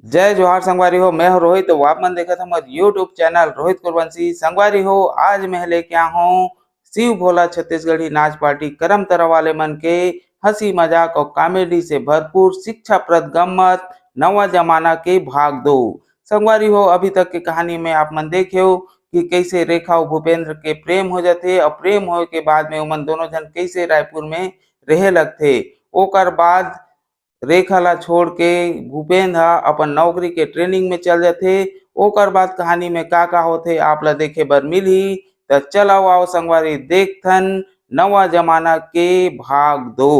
जय जोहार संगवारी हो। मैं हूं रोहित। तो आप मन देखा था मत यूट्यूब चैनल रोहित कुरवंशी संगवारी हो। आज मैं लेके आया हूँ शिव भोला छत्तीसगढ़ी नाच पार्टी करम तरह वाले मन के हंसी मजाक और कॉमेडी से भरपूर शिक्षाप्रद गम्मत नवा जमाना के भाग दो। संगवारी हो, अभी तक की कहानी में आप मन देखे हो कि कैसे रेखा और भूपेंद्र के प्रेम हो जाते और प्रेम होए के बाद में उमन दोनों जन कैसे रायपुर में रहे लगते। ओकर बाद रेखा ला छोड़ के भूपेंद्र अपन नौकरी के ट्रेनिंग में चल जाते। ओकर बाद कहानी में का होते आप ला देखे बर मिलही। तो चलाओ आओ संगवारी देखथन नवा जमाना के भाग दो।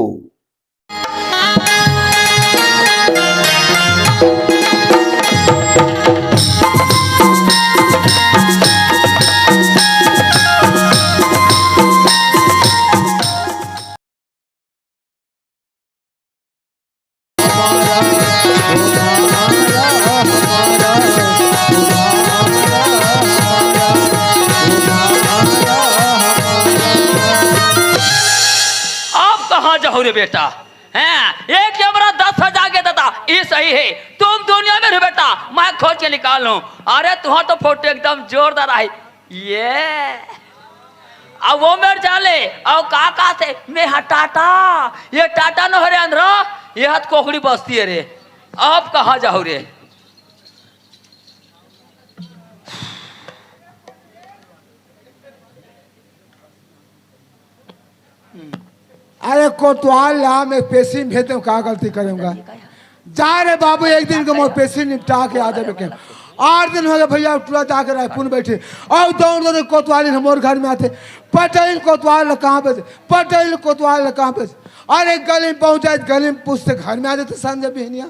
जाओ रे बेटा हैं, एक कैमरा 10,000 के देता ये सही है। तुम दुनिया में रे बेटा, मैं खोज के निकाल लूं। अरे तुम्हारा तो फोटो एकदम जोरदार है ये। अब वो मेरे जाले और का थे मैं टाटा, ये टाटा न हो रे अंदर, ये हाथ कोकड़ी बसती है रे। अब कहाँ जाओ रे? अरे कोतवाल ला मैं पेशी भेज दूँ, क्या गलती करूँगा? जा रे बाबू, एक दिन को मैं पेशी निपटा के आ जाए। 8 दिन हो गए भैया, तुरंत आकर रायपुर बैठे और दौड़ दौड़ कोतवाल हमारे घर में आते। पटेल कोतवाल कहाँ पे? पटेल कोतवाल कहाँ पे? अरे गली में पहुँचाए, गली में पूछते घर में आ जाते संजय बिहनिया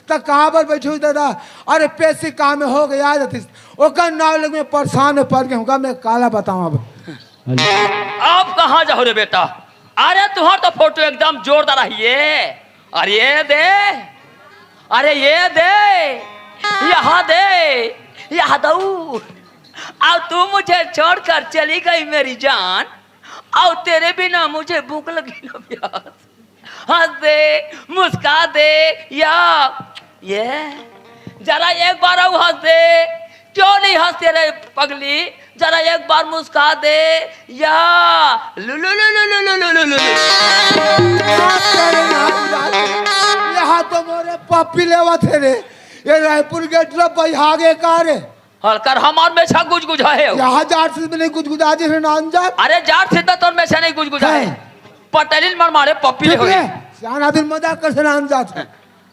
तो कहाँ पर बैठे हुई दादा? अरे पेशी काम में हो गया आ जाती। ओकर नाव लग में परेशान पड़ गया होगा, मैं काला बताऊँ। अब कहाँ जाओ रे बेटा? अरे तुम्हारा तो फोटो एकदम जोरदार है ये। अरे ये दे, अरे ये दे, यहाँ दे, यहाँ दो। अब तू मुझे छोड़कर चली गई मेरी जान, और तेरे बिना मुझे भूख लगी ना प्यास। हंस दे, मुस्का दे या ये जरा एक बार और हंस दे। क्यों नहीं हंसते रे पगली? जरा एक बार मुस्का दे या लु लु लु लु लु लु लु लु। यहाँ तो मोरे पप्पी लेवा थे रे, ये रायपुर गेट रे बहागे का रे। हलकर हमार में छा गुज गुजा है। यहाँ जाट से नहीं गुज गुजा जी है नाम जाट। अरे जाट से तो में से नहीं गुज गुजा है। पटेलिन मर मारे पप्पी ले होई। सियाना दिन मजाक कर से नाम जाट है।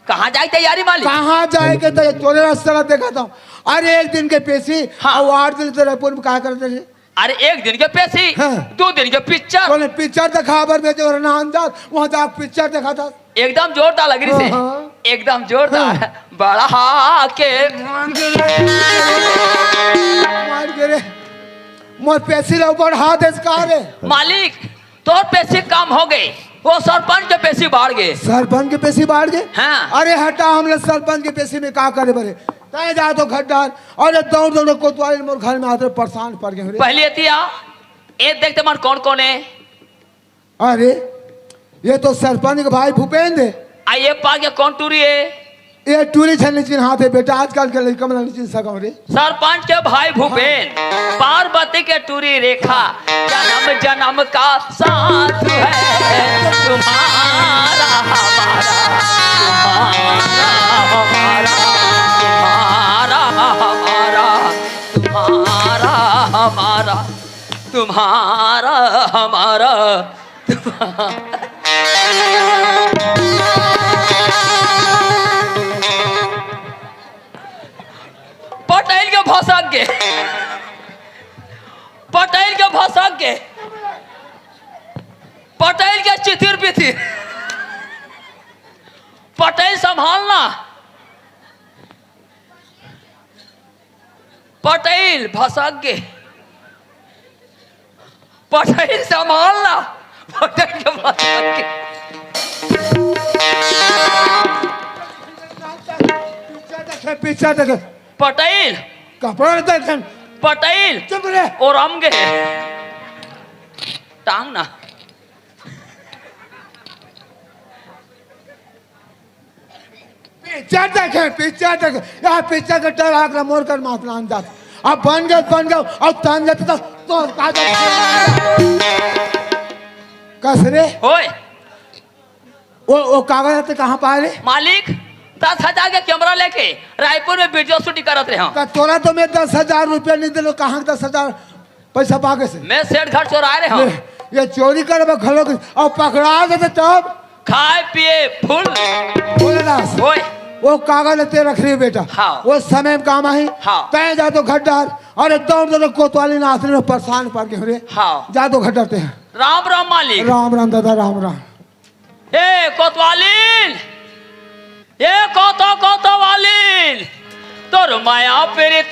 कहाँ जाए तैयारी मालिक? कहाँ जाएगे तो तोरे रास्ता देखा था। अरे एक दिन के पेशी और 8 दिन तो रायपुर में क्या करते थे? अरे एक दिन के पेशी, हाँ। 2 दिन के पिक्चर। तूने पिक्चर देखा बर में जो नाम जाट, वहाँ जाकर पिक्चर देखा था। एकदम जोरदार लग रही से। हाँ। एकदम जोरदार। बड़ा के मार गिरे मोर पेशी लो ऊपर हाथ इसका रे। मालिक तोर पेशी काम हो गए, वो सरपंच के पेशी बाढ़ गए। सरपंच के पेशी बाढ़ गए? हाँ। अरे हटा, हमने सरपंच के पेशी में क्या करे बरे? तय जा तो खड्डा और दौड़ दौड़ कोतवाल मोर घर में आते परेशान पड़ गए। पहले एतिया ए देखते मन कौन कौन है? अरे ये तो सरपंच के भाई भूपेंद्र। आइए पा के कौन टूरी है? ये टूरी छलनी चिन्हाते बेटा, आजकल के लड़का नहीं चिन्ह सका रे। सरपंच के भाई भूपेन, पार्वती के टूरी रेखा, जन्म जन्म का साथ है तुम्हारा हमारा, तुम्हारा हमारा, तुम्हारा हमारा, तुम्हारा हमारा, तुम्हारा पटेल के भसक पटेल के भसक के पटेल के चिथिर पिथिर पटेल संभालना, पटेल भसक के पटेल संभालना, पटेल के भसक के। पीछे देखे पटेल कपड़ा देखे पटेल चुप रे और हम गए टांग ना। पिक्चर देखे यहाँ पिक्चर के डर आकर मोर कर माफलान जाता अब बन गए और तन जाते तो कसरे होए वो कागज आते कहाँ पाए रे मालिक 10,000 के कैमरा लेके रायपुर में वीडियो शूटिंग करत रहे हम। का तोरा तो मैं 10,000 रुपया नहीं दिलो कहाँ 10,000 पैसा पागे से मैं सेठ घर चोराए रहे हम। ये चोरी करे घरों और पकड़ा देते तब खाए पिए फुल बोले ना होए वो कागज लेते रख रही बेटा हाँ। वो समय में काम आई हाँ। तय जा तो घर डाल और दौड़ दौड़ कोतवाली नाचने में परेशान पड़ गए रे हाँ। जा तो घर डालते हैं राम राम मालिक। राम राम दादा राम राम ए कोतवालीन ए कोतवालीन तोर माया पीड़ित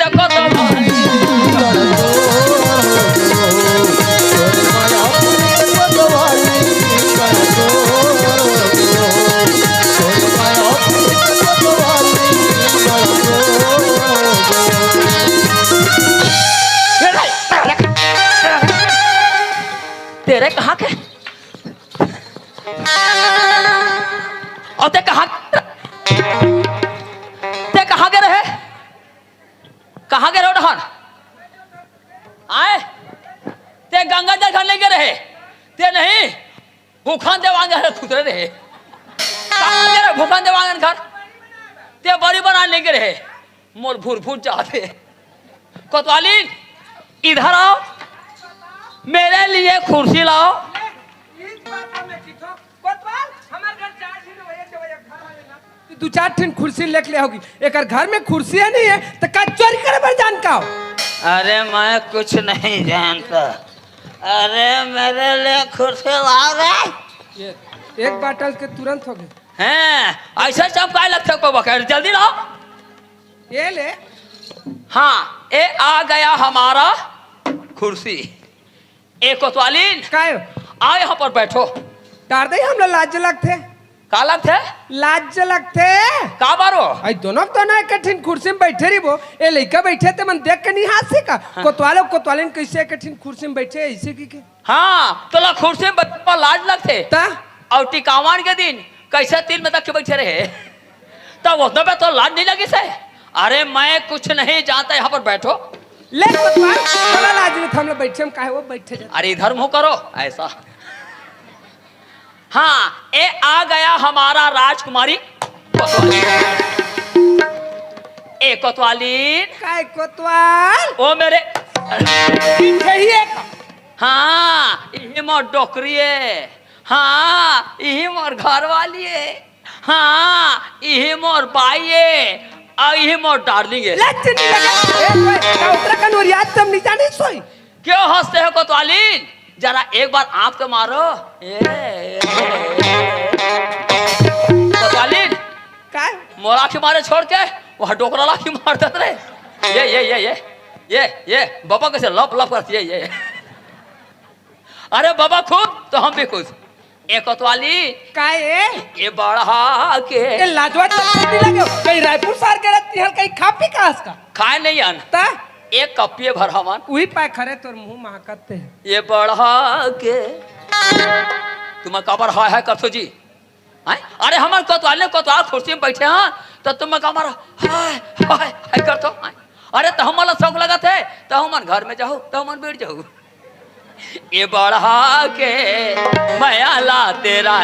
तेरे कहाँ के और ते कहाँ के रहे कहाँ के रहो डहन आए ते गंगा जल घर लेके रहे ते नहीं भूखान देवांग घर खुदरे रहे कहाँ के रहे भूखान देवांग घर ते बड़ी बना लेके रहे मोर भूर भूर चाहते कोतवाली इधर आओ मेरे लिए कुर्सी लाओ। दो चार ठन कुर्सी लेके ले होगी एक घर में कुर्सी है नहीं है तो का चोरी करे पर जान का अरे मैं कुछ नहीं जानता। अरे मेरे लिए कुर्सी लाओ रे। एक बाटल के तुरंत हो गए हैं ऐसा चमकाए लगता को बकैर जल्दी लाओ। ये ले हाँ ए आ गया हमारा कुर्सी। ए कोतवालीन काय आओ यहाँ पर बैठो। डार दे हम लाज लगते का लगते लाज लगते का बारो आई दोनों एक ठिन कुर्सी में बैठे रही वो ए लड़का बैठे थे मन देख के नहीं हाथ से का कोतवालीन कैसे एक ठिन कुर्सी में बैठे ऐसे की हाँ तो ला कुर्सी में बैठने पर लाज लगते ता और टिकावान के दिन कैसे तीन में तक के बैठे रहे तब उतना पे तो लाज नहीं लगी से। अरे मैं कुछ नहीं जानता यहाँ पर बैठो। ले कोतवाल चला लाज में हम लोग बैठे हम काहे वो बैठे जाते अरे इधर मुंह करो ऐसा। हाँ ए आ गया हमारा राजकुमारी ए कोतवालीन काय कोतवाल ओ मेरे चाहिए हाँ यही मोर डोकरी है। हाँ यही मोर घर वाली है। हाँ यही मोर बाई है और यही मोर डार्लिंग है। लाज नहीं लगा ए कोई का उत्तराखंड और याद तुम नहीं जाने सोई क्यों हंसते हो कोतवालीन जरा एक बार आंख तो मारो। कोतवालीन काय मोरा की मारे छोड़ के वह डोकरा लाठी मार देते रहे। ये बाबा कैसे लप लप करती है ये। अरे बाबा खुद तो हम भी खुश। एक कोतवाली काय ये बढ़ा के ए लाजवाब नहीं लगे कहीं रायपुर शहर के रहती है कहीं खा पी का का खाए नहीं अन ता एक कपिए भर हवन वही पाए खरे तोर मुंह महकते हैं ये बढ़ा के तुम कबर है करथो जी आए? अरे हमारे कोतवाल कुर्सी में बैठे हैं तो तुम कमर हाय करतो आए? अरे तो हमारा शौक लगा थे तो हम घर में जाओ तो हम बैठ जाओ। ये बढ़ा के माया ला तेरा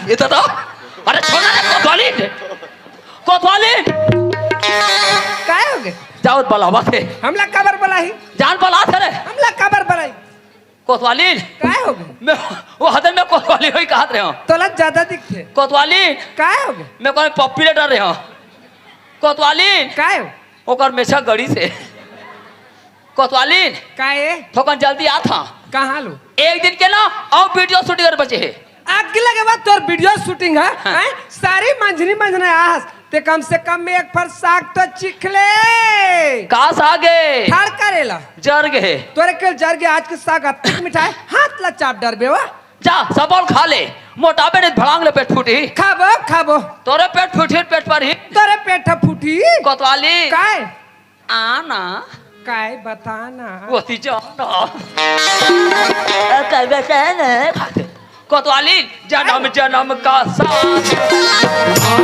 ये तो अरे छोड़ना कोतवाली काय हो गए जाओ बलावा थे हमला कबर बलाई जान बला थे रे हमला कबर बलाई कोतवाली काय हो गए मैं वो हदन में कोतवाली हुई कहा रहे हो तोला ज्यादा दिखते कोतवाली काय हो गए मैं कोई पप्पी ले डर रहे हो कोतवाली काय हो ओकर मेछा गड़ी से कोतवाली काय थोकन जल्दी आ था कहाँ लो एक दिन के ना और वीडियो शूटिंग कर बचे है अगले के बाद तोर वीडियो शूटिंग है हैं? सारी मंजनी मंजने आस ते कम से कम में एक फर साग तो चिखले कास आगे ठाड़ करेला जर गए तोरे के जर के आज के साग अतिक मिठाई हाथ ला चाप डर बेवा जा सबल खा ले मोटापे ने भड़ांग ले पेट फूटी खाबो खाबो तोरे पेट फूटी पेट पर ही तोरे पेट फूटी कोतवाली काय आना काय बताना कोती जाना कहवे कहने खाते कोतवाली जन्म जन्म का साथ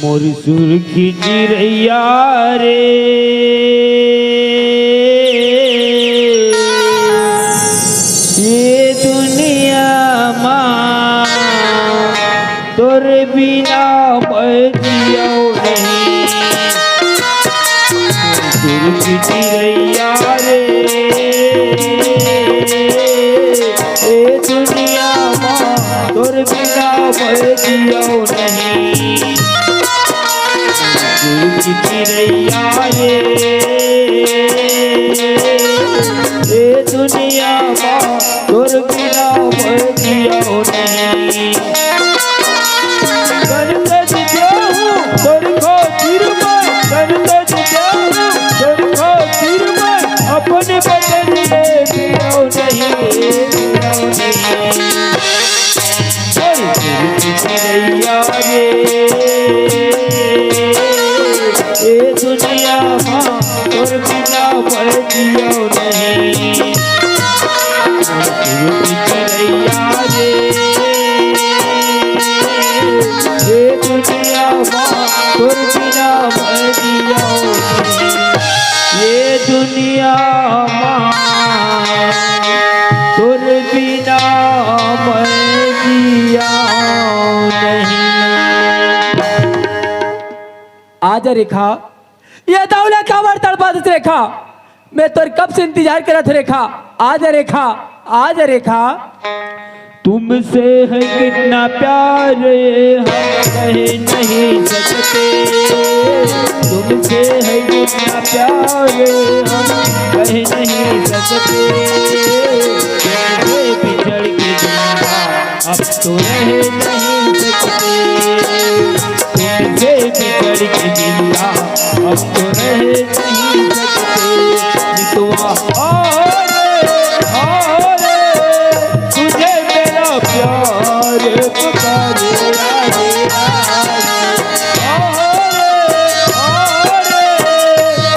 मोर सुर्खी चिड़ैया रे ये दुनिया माँ तोर बिना बजियो नहीं सुर्खी चिड़ैया रे ये दुनिया माँ तोर बिना बजियो नहीं चिड़ैया रे ए दुनिया माँ तोर बिना बजियो नहीं करते जाऊँ तोर खातिर मैं करते जाऊँ तोर खातिर मैं अपने बदन में पियो नहीं चिड़ैया रे ए दुनिया माँ तोर बिना बजियो नहीं चिड़ैया रे ए दुनिया माँ तोर बिना बजियो नहीं ये दुनिया माँ तोर बिना बजियो नहीं। आजा रेखा ये दौलत कावर तड़पा दे रेखा मैं तोर कब से इंतजार करत रेखा आजा रेखा आजा रेखा तुमसे है कितना प्यार हम कह नहीं सकते तुमसे है कितना प्यार हम कह नहीं सकते तुमसे बिछड़ के जिंदा अब तो रह नहीं सकते तुमसे बिछड़ के जिंदा अब तो रह नहीं सकते मितवा तुझे मेरा प्यार पुकारे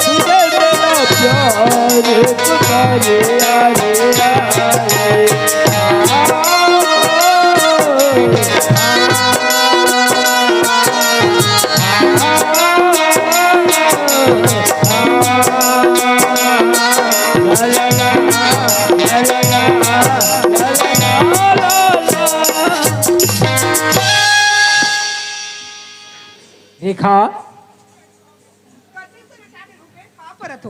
तुझे मेरा प्यार पुकारे रेखा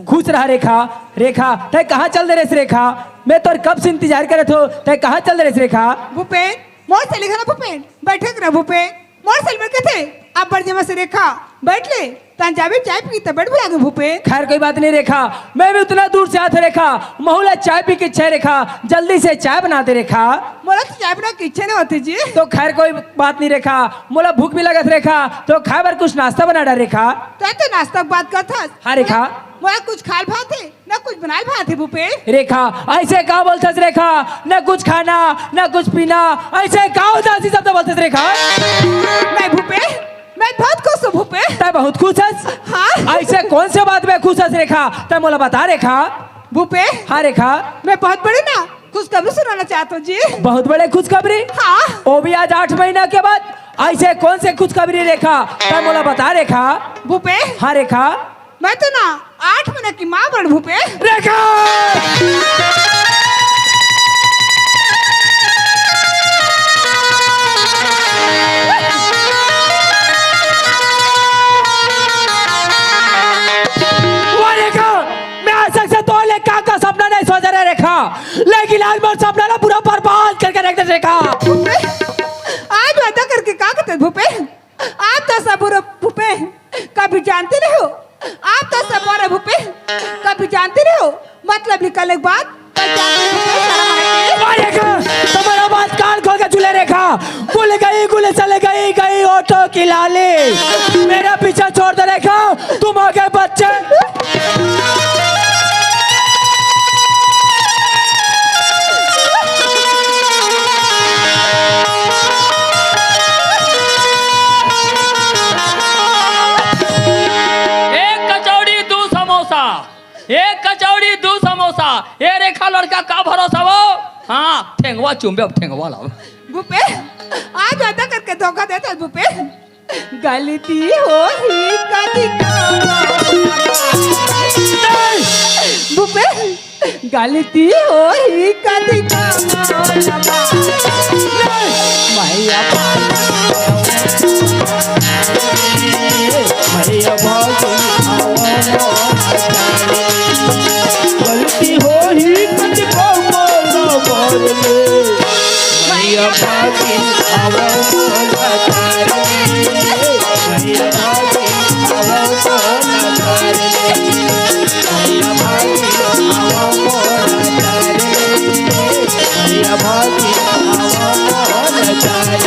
खुश रहा रेखा रेखा तय कहाँ चल दे रेस रेखा मैं तो कब से इंतजार करे थो तय कहाँ चल दे रेस रेखा भूपेन मोर से लिखा ना भूपेन बैठे ना भूपेन मोर से में कहते अब बढ़ जमा से रेखा बैठ ले तान जावे चाय पी तो बैठ बुला भूपेन खैर कोई बात नहीं रेखा मैं भी उतना दूर से आते रेखा महुला चाय पी के छह रेखा जल्दी से चाय बना दे रेखा मोला तो चाय बना की इच्छा नहीं होती जी तो खैर कोई बात नहीं रेखा मोला भूख भी लगत रेखा तो खाए बार कुछ नाश्ता बना डा रेखा तो नाश्ता की बात करता हाँ रेखा मोला कुछ खाल भाते ना कुछ बनाए भाते भूपेन रेखा ऐसे का बोलते रेखा न कुछ खाना न कुछ पीना ऐसे का होता सब तो बोलते रेखा मैं भूपेन मैं बहुत खुश हूँ भूपेन तय बहुत खुश है हाँ ऐसे कौन से बात में खुश है रेखा तय मोला बता रेखा भूपेन हाँ रेखा मैं बहुत बड़ी ना खुशखबरी सुनाना चाहते हो जी? बहुत बड़े खुशखबरी। हाँ। वो भी आज 8 महीना के बाद। ऐसे कौन से खुशखबरी रेखा? तब बोला बता रेखा। भूपे हाँ रेखा। मैं तो ना 8 महीने की माँ बन भूपे। रेखा का सपना नहीं सोच रहे रेखा, लेकिन आज मेरा सपना ना पूरा बर्बाद करके रख दे रेखा। भूपे आज वादा करके क्या करते भूपे? आप तो सब भूपे कभी जानते नहीं हो। आप तो सब और भूपे कभी जानते नहीं हो। मतलब निकलने के बाद तुम्हारा बात कान खोल के चुले रेखा। गुल गई गुल चले गई गई ऑटो की लाली। मेरा पीछा छोड़ दे रेखा, तुम आगे बच्चे। एक कचौड़ी 2 समोसा। ये रेखा लड़का का भरोसा वो? हाँ ठेंगवा चुम्बे अब ठेंगवा लाओ। भूपे आज वादा करके धोखा देते भूपे। गलती हो ही कभी भूपे, गलती हो ही कभी गलती हो ही कुछ को मोला मोर ले मैया भागी आवा मोला तारे मैया भागी आवा मोला तारे मैया भागी आवा मोला तारे मैया भागी आवा मोला तारे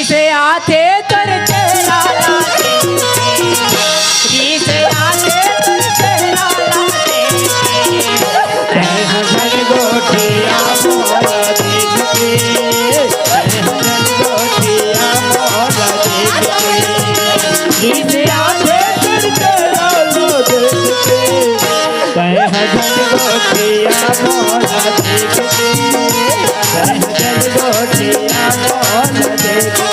से आते तर तेरा लाते, से आते तर तेरा लाते। हसन गोटिया मोला देख के हसन गोटिया मोला देख के से आते तर तेरा लो देख के हसन गोटिया मोला देख के हसन गोटिया मोला देख के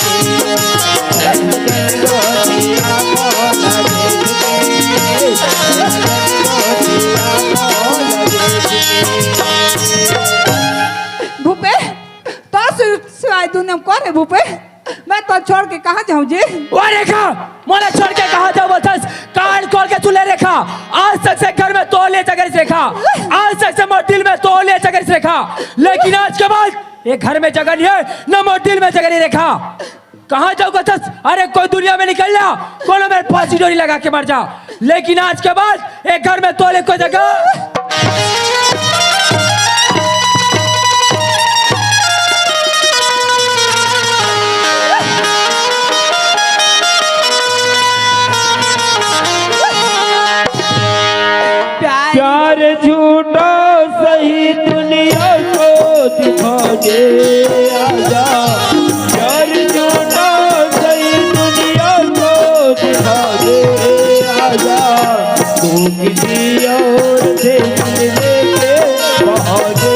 भूपे तो सिवाय दुनिया में कौन है भूपे? मैं तो छोड़ के कहाँ जाऊँ जी? वो रेखा मोला छोड़ के कहा जाओ? बस कान खोल के चुले रेखा। आज तक से घर में तो ले चकर रेखा, आज तक से मोर दिल में तो ले चकर रेखा, लेकिन आज के बाद ये घर में जगह नहीं है, न मोर दिल में जगह नहीं रेखा। कहाँ जाओ बस? अरे कोई दुनिया में निकल जा, कोनो मेरे फांसी डोरी लगा के मर जा, लेकिन आज के बाद एक घर में तोले कोई जगह। प्यार झूठा सही दुनिया को दिखा दे आजा। प्यार झूठा सही दुनिया को दिखा दे आजा। तू किसी और से मिलने के बहाने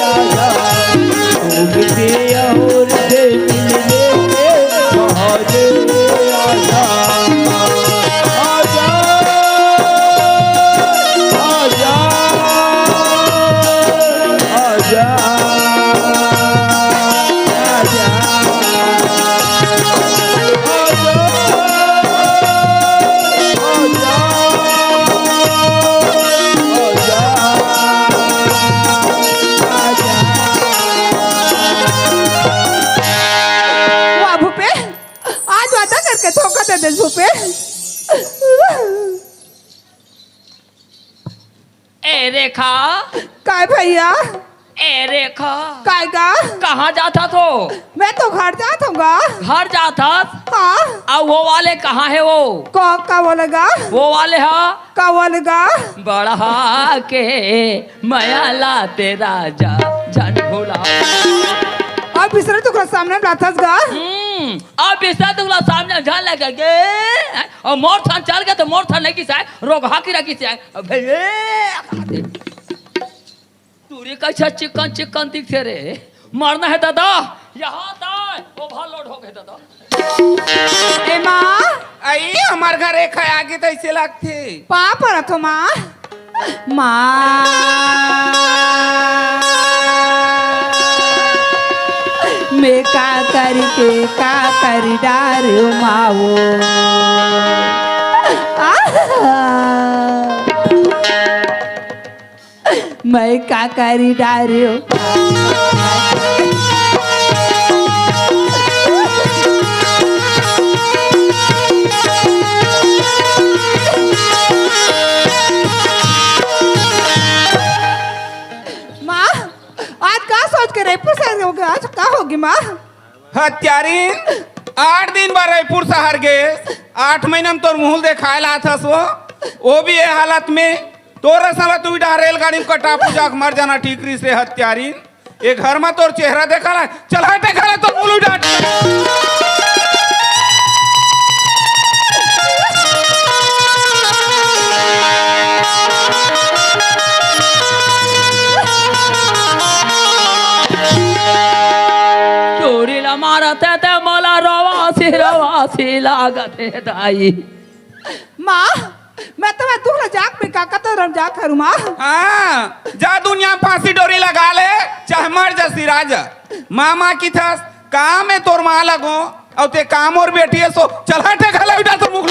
आजा। तू किसी और से मिलने के बहाने आजा। वाह भूपे आज वादा करके धोखा दे दे भूपे। ए रेखा, काय भैया? ए रेखा काय गा? कहाँ जाता तो? मैं तो घर जाता हूँ। घर जाता? हाँ। अब वो वाले कहाँ है वो? का बोलेगा? वो वाले हा का बोलेगा? बढ़ा के माया लाते राजा जन भोला। अब बिसरे तो सामने लाथस गा। अब इसका तुगला सामने झाल लगा के और मोर थान चल गया तो मोर थान नहीं किसा रोग हाकी रखी से चूरी कैसे चिकन चिकन दिखते रे। मरना है दादा, यहाँ दाए ओवरलोड हो गए दादा। ए माँ आई हमार घर एक है आगे तो ऐसे लगते पाप रखो माँ माँ मैं का करके का कर डारू माओ मैं का करी डारू रायपुर से हो गया आज क्या होगी माँ हत्यारीन 8 दिन बाद रायपुर शहर गए 8 महीना में तोर मुंह देखाए ला था सो वो भी ये हालत में तोरा साला तू भी रेलगाड़ी में कटा पूजा मर जाना ठीक रही से हत्यारीन ये घर में तोर चेहरा देखा ला चल हटे खा तो बोलू डांट मारते ते मला रवासी लागत है दाई। माँ मैं तुम्हें दूल्हा जाग में का कतर जा करूँ माँ। हाँ जा दुनिया फांसी डोरी लगा ले चाहे मर जा सिराजा मामा की था काम में तोर माँ लगो और ते काम और बेटी है सो चल हटे खा ले तो मुख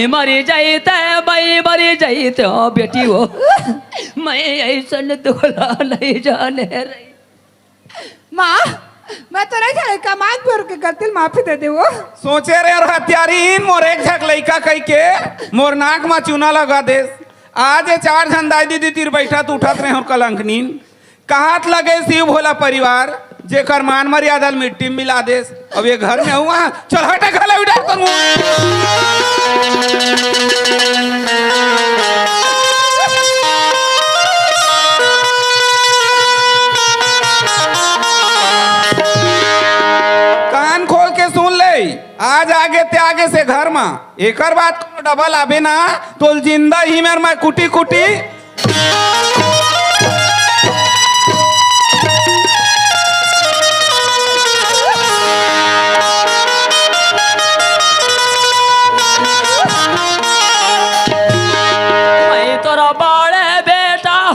मरी जाते मई मरी जाते हो बेटी हो मैं ऐसा दूल्हा नहीं जाने रही। माँ मैं तो नहीं जाने का मांग पर के गलती माफी दे दे वो सोचे रे और हत्यारीन मोर एक झक लइका कह के मोर नाक में चूना लगा दे आज 4 जन दाई दीदी तीर बैठा तो उठत रहे और कलंकनीन कहात लगे शिव भोला परिवार जेकर मान मर्यादा मिट्टी में मिला दे अब ये घर में हुआ चल हटे खा ले उठा तो कान खोल के सुन ले आज आगे ते आगे से घर में एक बात को डबल आबे ना तो जिंदा ही मेर मैं कुटी कुटी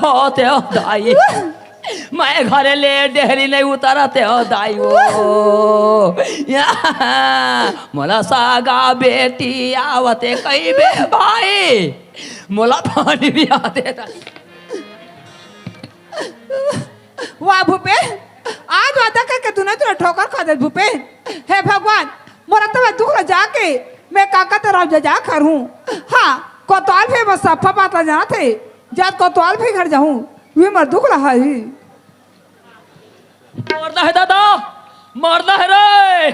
होते हो दाई मैं घरे ले डेहरी नहीं उतरते हो दाई वो मोला सागा बेटी आवते कई बे भाई मोला पानी भी आते वाह भूपे आज वादा करके तूने तुझे ठोकर खा दे भूपे हे भगवान मोरा तो मैं दुख जाके मैं काका तेरा जा कर हूँ हाँ कोतवाल पे बस सफा पाता जाना थे जब कोतवाल भी घर जाऊं वे मर दुख रहा है मरना है दादा मरना है रे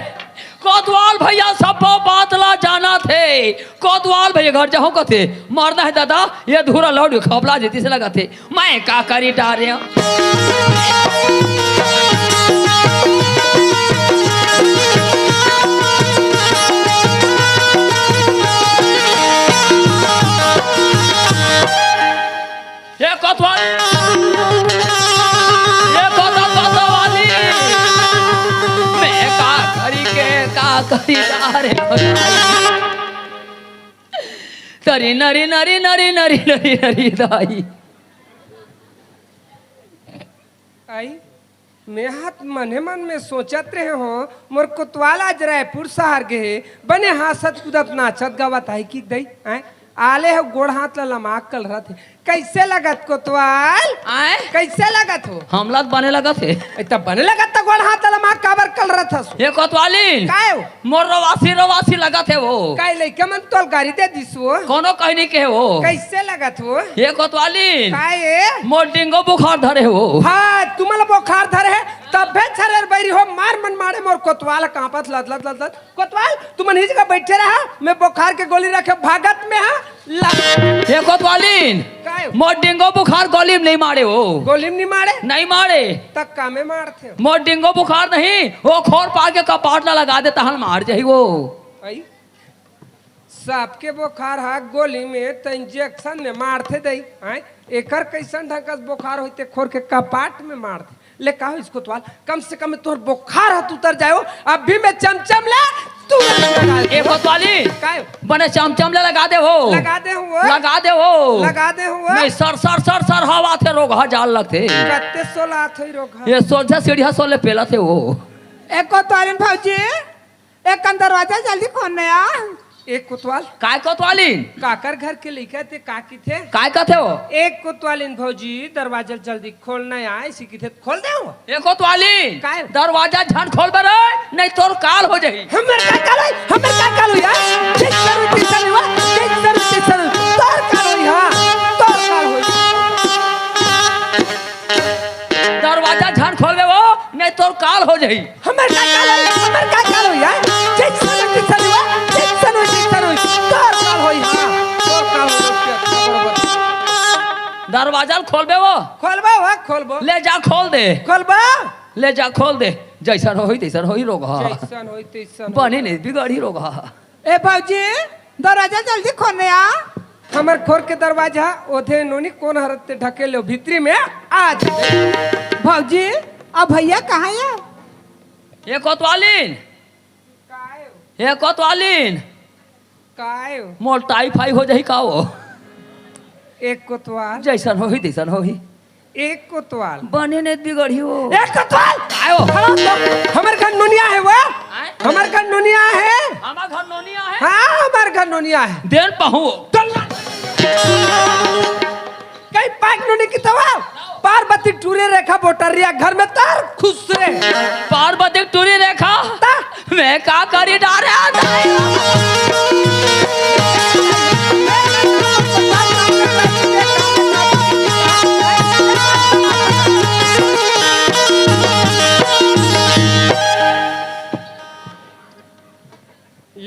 कोतवाल भैया सब बातला जाना थे कोतवाल भैया घर जाऊं को थे मरना है दादा ये धूरा लौट खबला जीती से लगा थे मैं का करी डारे ये कोतवाल मैं का करी के का करी डारे तरी नरी नरी नरी नरी नरी नरी दाई आई मैं हाथ मने मन में सोचत रहे हो मोर कोतवाल आज रायपुर शहर गए बने हासत कुदत नाचत गावत है कि दई आले हो गोड़ हाथ ला लमाक कल रहा थे कैसे लगत कोतवाल आए कैसे लगत हो हमला बने लगा थे तब बने लगत तो गोड़ हाथ ला लमाक काबर कल रहा था ये कोतवाली काय हो मोर रवासी लगा थे वो काय लइका मन तोल गाड़ी दे दिसो कोनो कहनी के वो कैसे लगत हो ये कोतवाली काय मोर डिंगो बुखार धरे हो हाँ तुम्हारा बुखार धरे है सभे छरेर बैरी हो मार मन मारे मोर कोतवाल कांपत लद लद लद लद कोतवाल तू मन ही जगह बैठे रहा मैं बुखार के गोली रखे भागत में हां ये कोतवालीन काय मोर डेंगू बुखार गोली में नहीं मारे हो गोली में नहीं मारे नहीं मारे तक कामे मारते मोर डेंगू बुखार नहीं वो खोर पा के कपाट ला लगा देता हन मार जाई वो आई सबके बुखार हा गोली में तो इंजेक्शन में मारते दई आय एकर कैसन ढंग बुखार होते खोर के कपाट में मारते ले कहो इसको तो कम से कम तोहर बुखार हाथ उतर जाओ अभी मैं चमचम ले तू ए कोतवाली काय बने चमचम ले लगा दे हो लगा दे हुआ लगा दे हो लगा दे हुआ नहीं सर सर सर सर हवा थे रोग जाल लगते कत्ते सोला थई रोग ये सोचा सीढ़िया सोले पेला थे वो एक कोतवालीन भौजी एक कन दरवाजा जल्दी खोलने आ एक कोतवाल काय कोतवालीन काकर घर के लिखे थे काकी थे काय कहते हो एक कोतवालीन भौजी दरवाजा जल्दी खोलना आए इसी की थे खोल दे हो ए कोतवालीन काय? दरवाजा झन खोल बे रे नहीं तोर काल हो जाई हमर का कालो यार देख सर हुआ देख सर तोर कालो हां तोर काल हो दरवाजा झन खोल बे वो नहीं तोर काल हो जाई हमर का कालो यार देख सर हुआ देख सर तोर काल हो हां तोर काल हो बरोबर दरवाजा खोल बे वो खोलबो ले जा खोल दे खोलबा ले जा खोल दे जैसा होई तैसा होई रोग जैसन होई तैसन बने नहीं बिगड़ी रोग ए भौजी दरवाजा जल्दी खोलने आ हमर खोर के दरवाजा ओथे नोनी कोन हरते ढके लो भीतरी में आज भौजी अब भैया कहाँ है ये कोतवालीन ये कोतवालीन काय मोर टाइफाई हो जाई का वो एक कोतवाल जैसा होई तैसा होई एक कोतवाल बने नहीं बिगड़ी हो एक कोतवाल आयो हमर घर नोनिया है वो हमर घर नोनिया है हमारा घर नोनिया है हाँ हमर घर नोनिया है देन पहु कई पाक नोनी की तवा पार्वती टूरे रेखा बोटरिया घर में तार खुश रे पार्वती टूरी रेखा मैं का करी डारे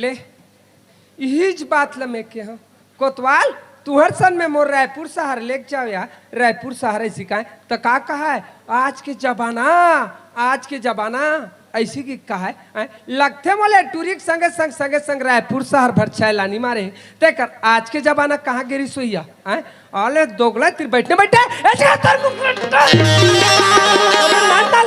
ले यही बात लमे के हम कोतवाल तुहर सन में मोर रायपुर शहर लेके जाओ या रायपुर शहर सिखाए तो का कहा है आज के जमाना ऐसी की कहा है लगते मोले टूरिक संगे संग रायपुर शहर भर छैलानी मारे तेकर आज के जमाना कहाँ गिरी सोइया है आले दोगला तिर बैठे ऐसे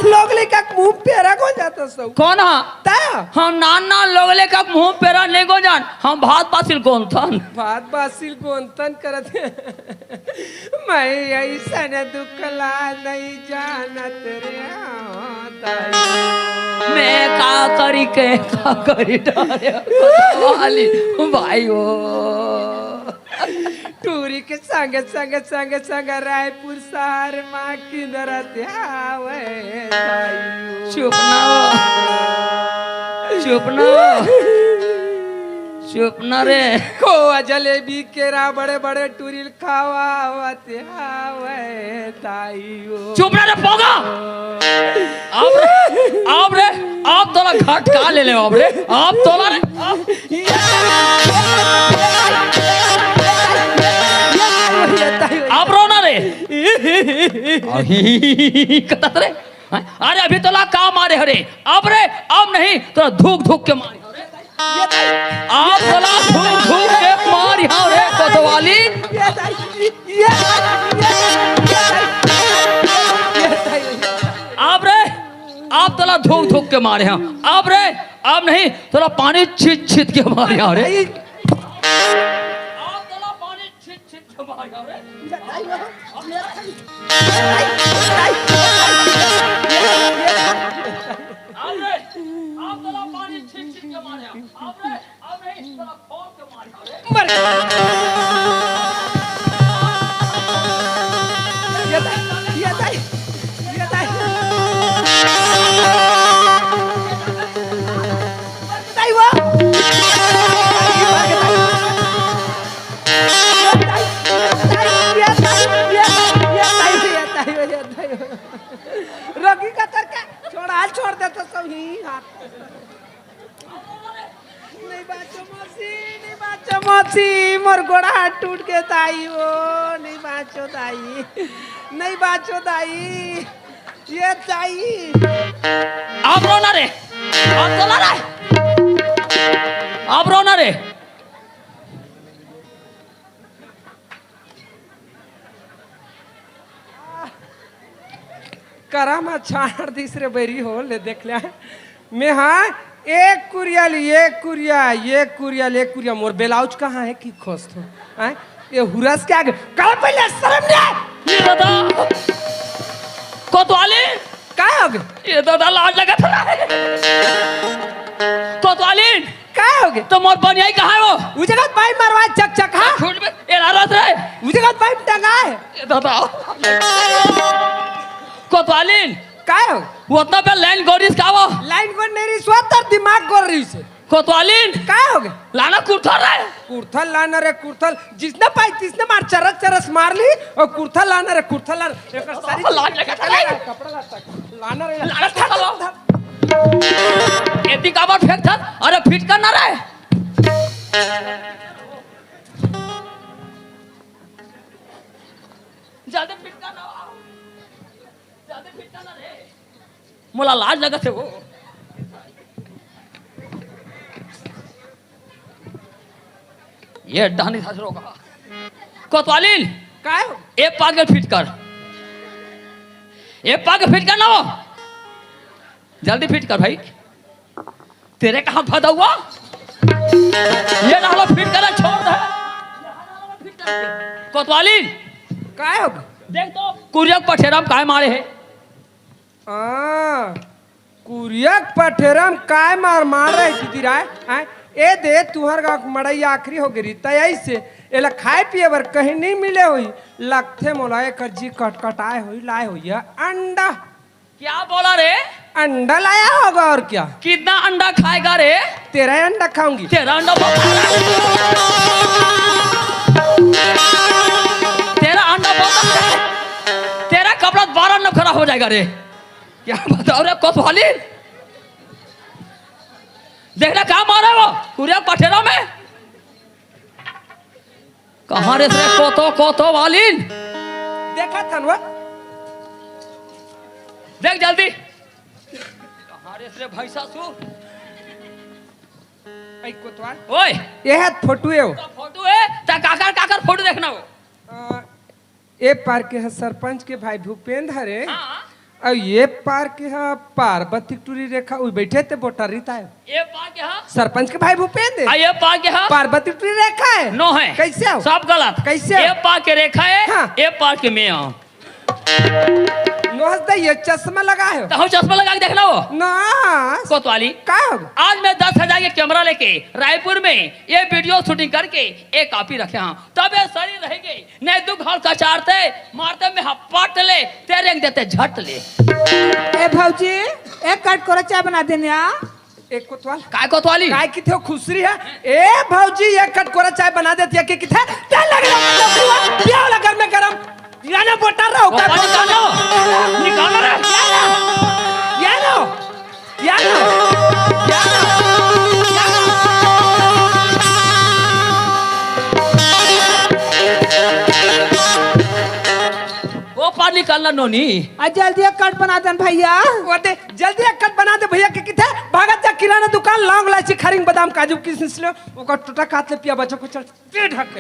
लोग लेकर मुंह पेरा को जाता सब कौन हा ता हम नाना लोगले का मुंह पेरा नहीं गो जान हम भात पासिल कौन था बात बासिल गोंतन करत मैं ऐसा न दुखला नहीं जानत रे मैं का करी डारे वाली भाई वो टूरी के संग रायपुर शहर माँ की दरत चुप ना रे खोआ जलेबी केरा बड़े बड़े टूरिल खावाते हावे ताईयो चुप ना रे पोगा आप तोला घाट का ले अब रे आप तोला रे आप रो ना रे कतत रे अरे अभी तोला का मारे हरे अब नहीं तो धूक के मारे आप तोला धूक के मार यहाँ रे कोतवाली आप तोला धूक के मारे हैं अब नहीं तोला पानी छिट के मारे यहाँ रे आप तोला पानी छिट के मारे यहाँ रे आप तोला पानी छिट के मारे अब नहीं तोला खोल के मारे रोगी का तरका छोड़ गोड़ा छोड़ देता सब ही हाथ नहीं बाचो मौसी मोर गोड़ा हाथ टूट के ताई ओ नहीं बाचो दाई ये ताई अब रोना रे, अब चला रे, अब रोना रे। करा मा छाड़ तीसरे बैरी हो ले देख लिया मैं हाँ एक कुरिया मोर बेलाउज कहाँ है की खोस तो हैं ये हुरस के आगे कल पहले शर्म नहीं ये दादा कोतवाली, काय हो गए ये दादा लाज लगा था कोतवाली, काय हो गए तो मोर बनियाई कहाँ है वो? उस जगह पाइप मरवा चक हाँ छूट में ये रात रे, उस जगह पाइप टंगा है ये दादा कोतवाली, काय हो वो उतना पे लाइन गोरिस का वो लाइन को नहीं स्वतर दिमाग कर रही से कोतवाली, काय हो गए लाना कुर्था रे, कुर्थल लाना रे कुर्थल जिसने पाई तिसने मार चरस मार ली और कुर्थल लाना रे कुर्थल लाना एक सारी लाज लगा था कपड़ा लाना रे लाना था लो एती का बार फेंक था, अरे फिट करना रे ज्यादा फिट करना, ज्यादा फिट करना रे, मोला लाज लगा थे वो। ये डानी था रोगा कोतवाली, काय हो एक पागल फिट कर, एक पागल फिट करना हो, जल्दी फिट कर भाई, तेरे कहाँ फंसा हुआ ये डालो फिट कर छोड़ दे कोतवाली, काय हो देख तो कुरियक पठेराम काय मारे है कुरियक पठेरम काय मार रहे किती राय हैं ए दे तुहर गाँव मड़ई आखिरी हो गई तय से एला खाए पिए बर कहीं नहीं मिले हुई लगथे मोला एकर जी कटकटाए हुई लाए हुई अंडा क्या बोला रे, अंडा लाया होगा और क्या कितना अंडा खाएगा रे, तेरा अंडा खाऊंगी तेरा अंडा तेरा अंडा बोलता तेरा कपड़ा 12 न खराब हो जाएगा रे, क्या बताओ रे कोतवाली, देखना कहाँ मारा वो कुरिया पठेरा में, कहाँ रे कोतो वाली, देखा था ना देख जल्दी कहाँ रे भाई सासू, आई कोतवाल ओए ये है फोटो है फोटो है ता काकर फोटो देखना वो, ए पार के है सरपंच के भाई भूपेंद्र हरे हाँ और ये पार के है पार्वती टूरी रेखा वो बैठे थे बोटरीता है ये पा के हाँ सरपंच के भाई भूपेंद्र ये पा के हाँ पार्वती टूरी रेखा है नो है कैसे हो सब गलत, कैसे ये पा के रेखा है हाँ। ये पा के मैं हूँ, नोहस दे ये चश्मा लगा है तो हम चश्मा लगा के देखना वो ना कोतवाली, का होगा आज मैं 10,000 के कैमरा लेके रायपुर में ये वीडियो शूटिंग करके एक कॉपी रखे हाँ, तब ये सही रहेंगे नहीं दुख हल कचारते मारते में हप्पाट ले तेरे रंग देते झट ले। ए भौजी एक काट कोरा चाय बना देने आ एक कोतवाल काय कोतवाली, काय की थे खुसरी है ए भौजी एक कटकोरा चाय बना देती है कि किथे क्या लग रहा है क्या वाला घर में गरम याना बोटा रहा वो पानी निकालो निकालो रे, यानो यानो वो पानी निकालना नोनी, आ जल्दी एक काट बना देन भैया, वो दे जल्दी एक कट बना दे भैया के किथे भागत जा किराना दुकान लौंग इलायची खरिंग बादाम काजू किशमिश ले ओका टूटा काट ले पिया बच्चों को चल पेट ढक के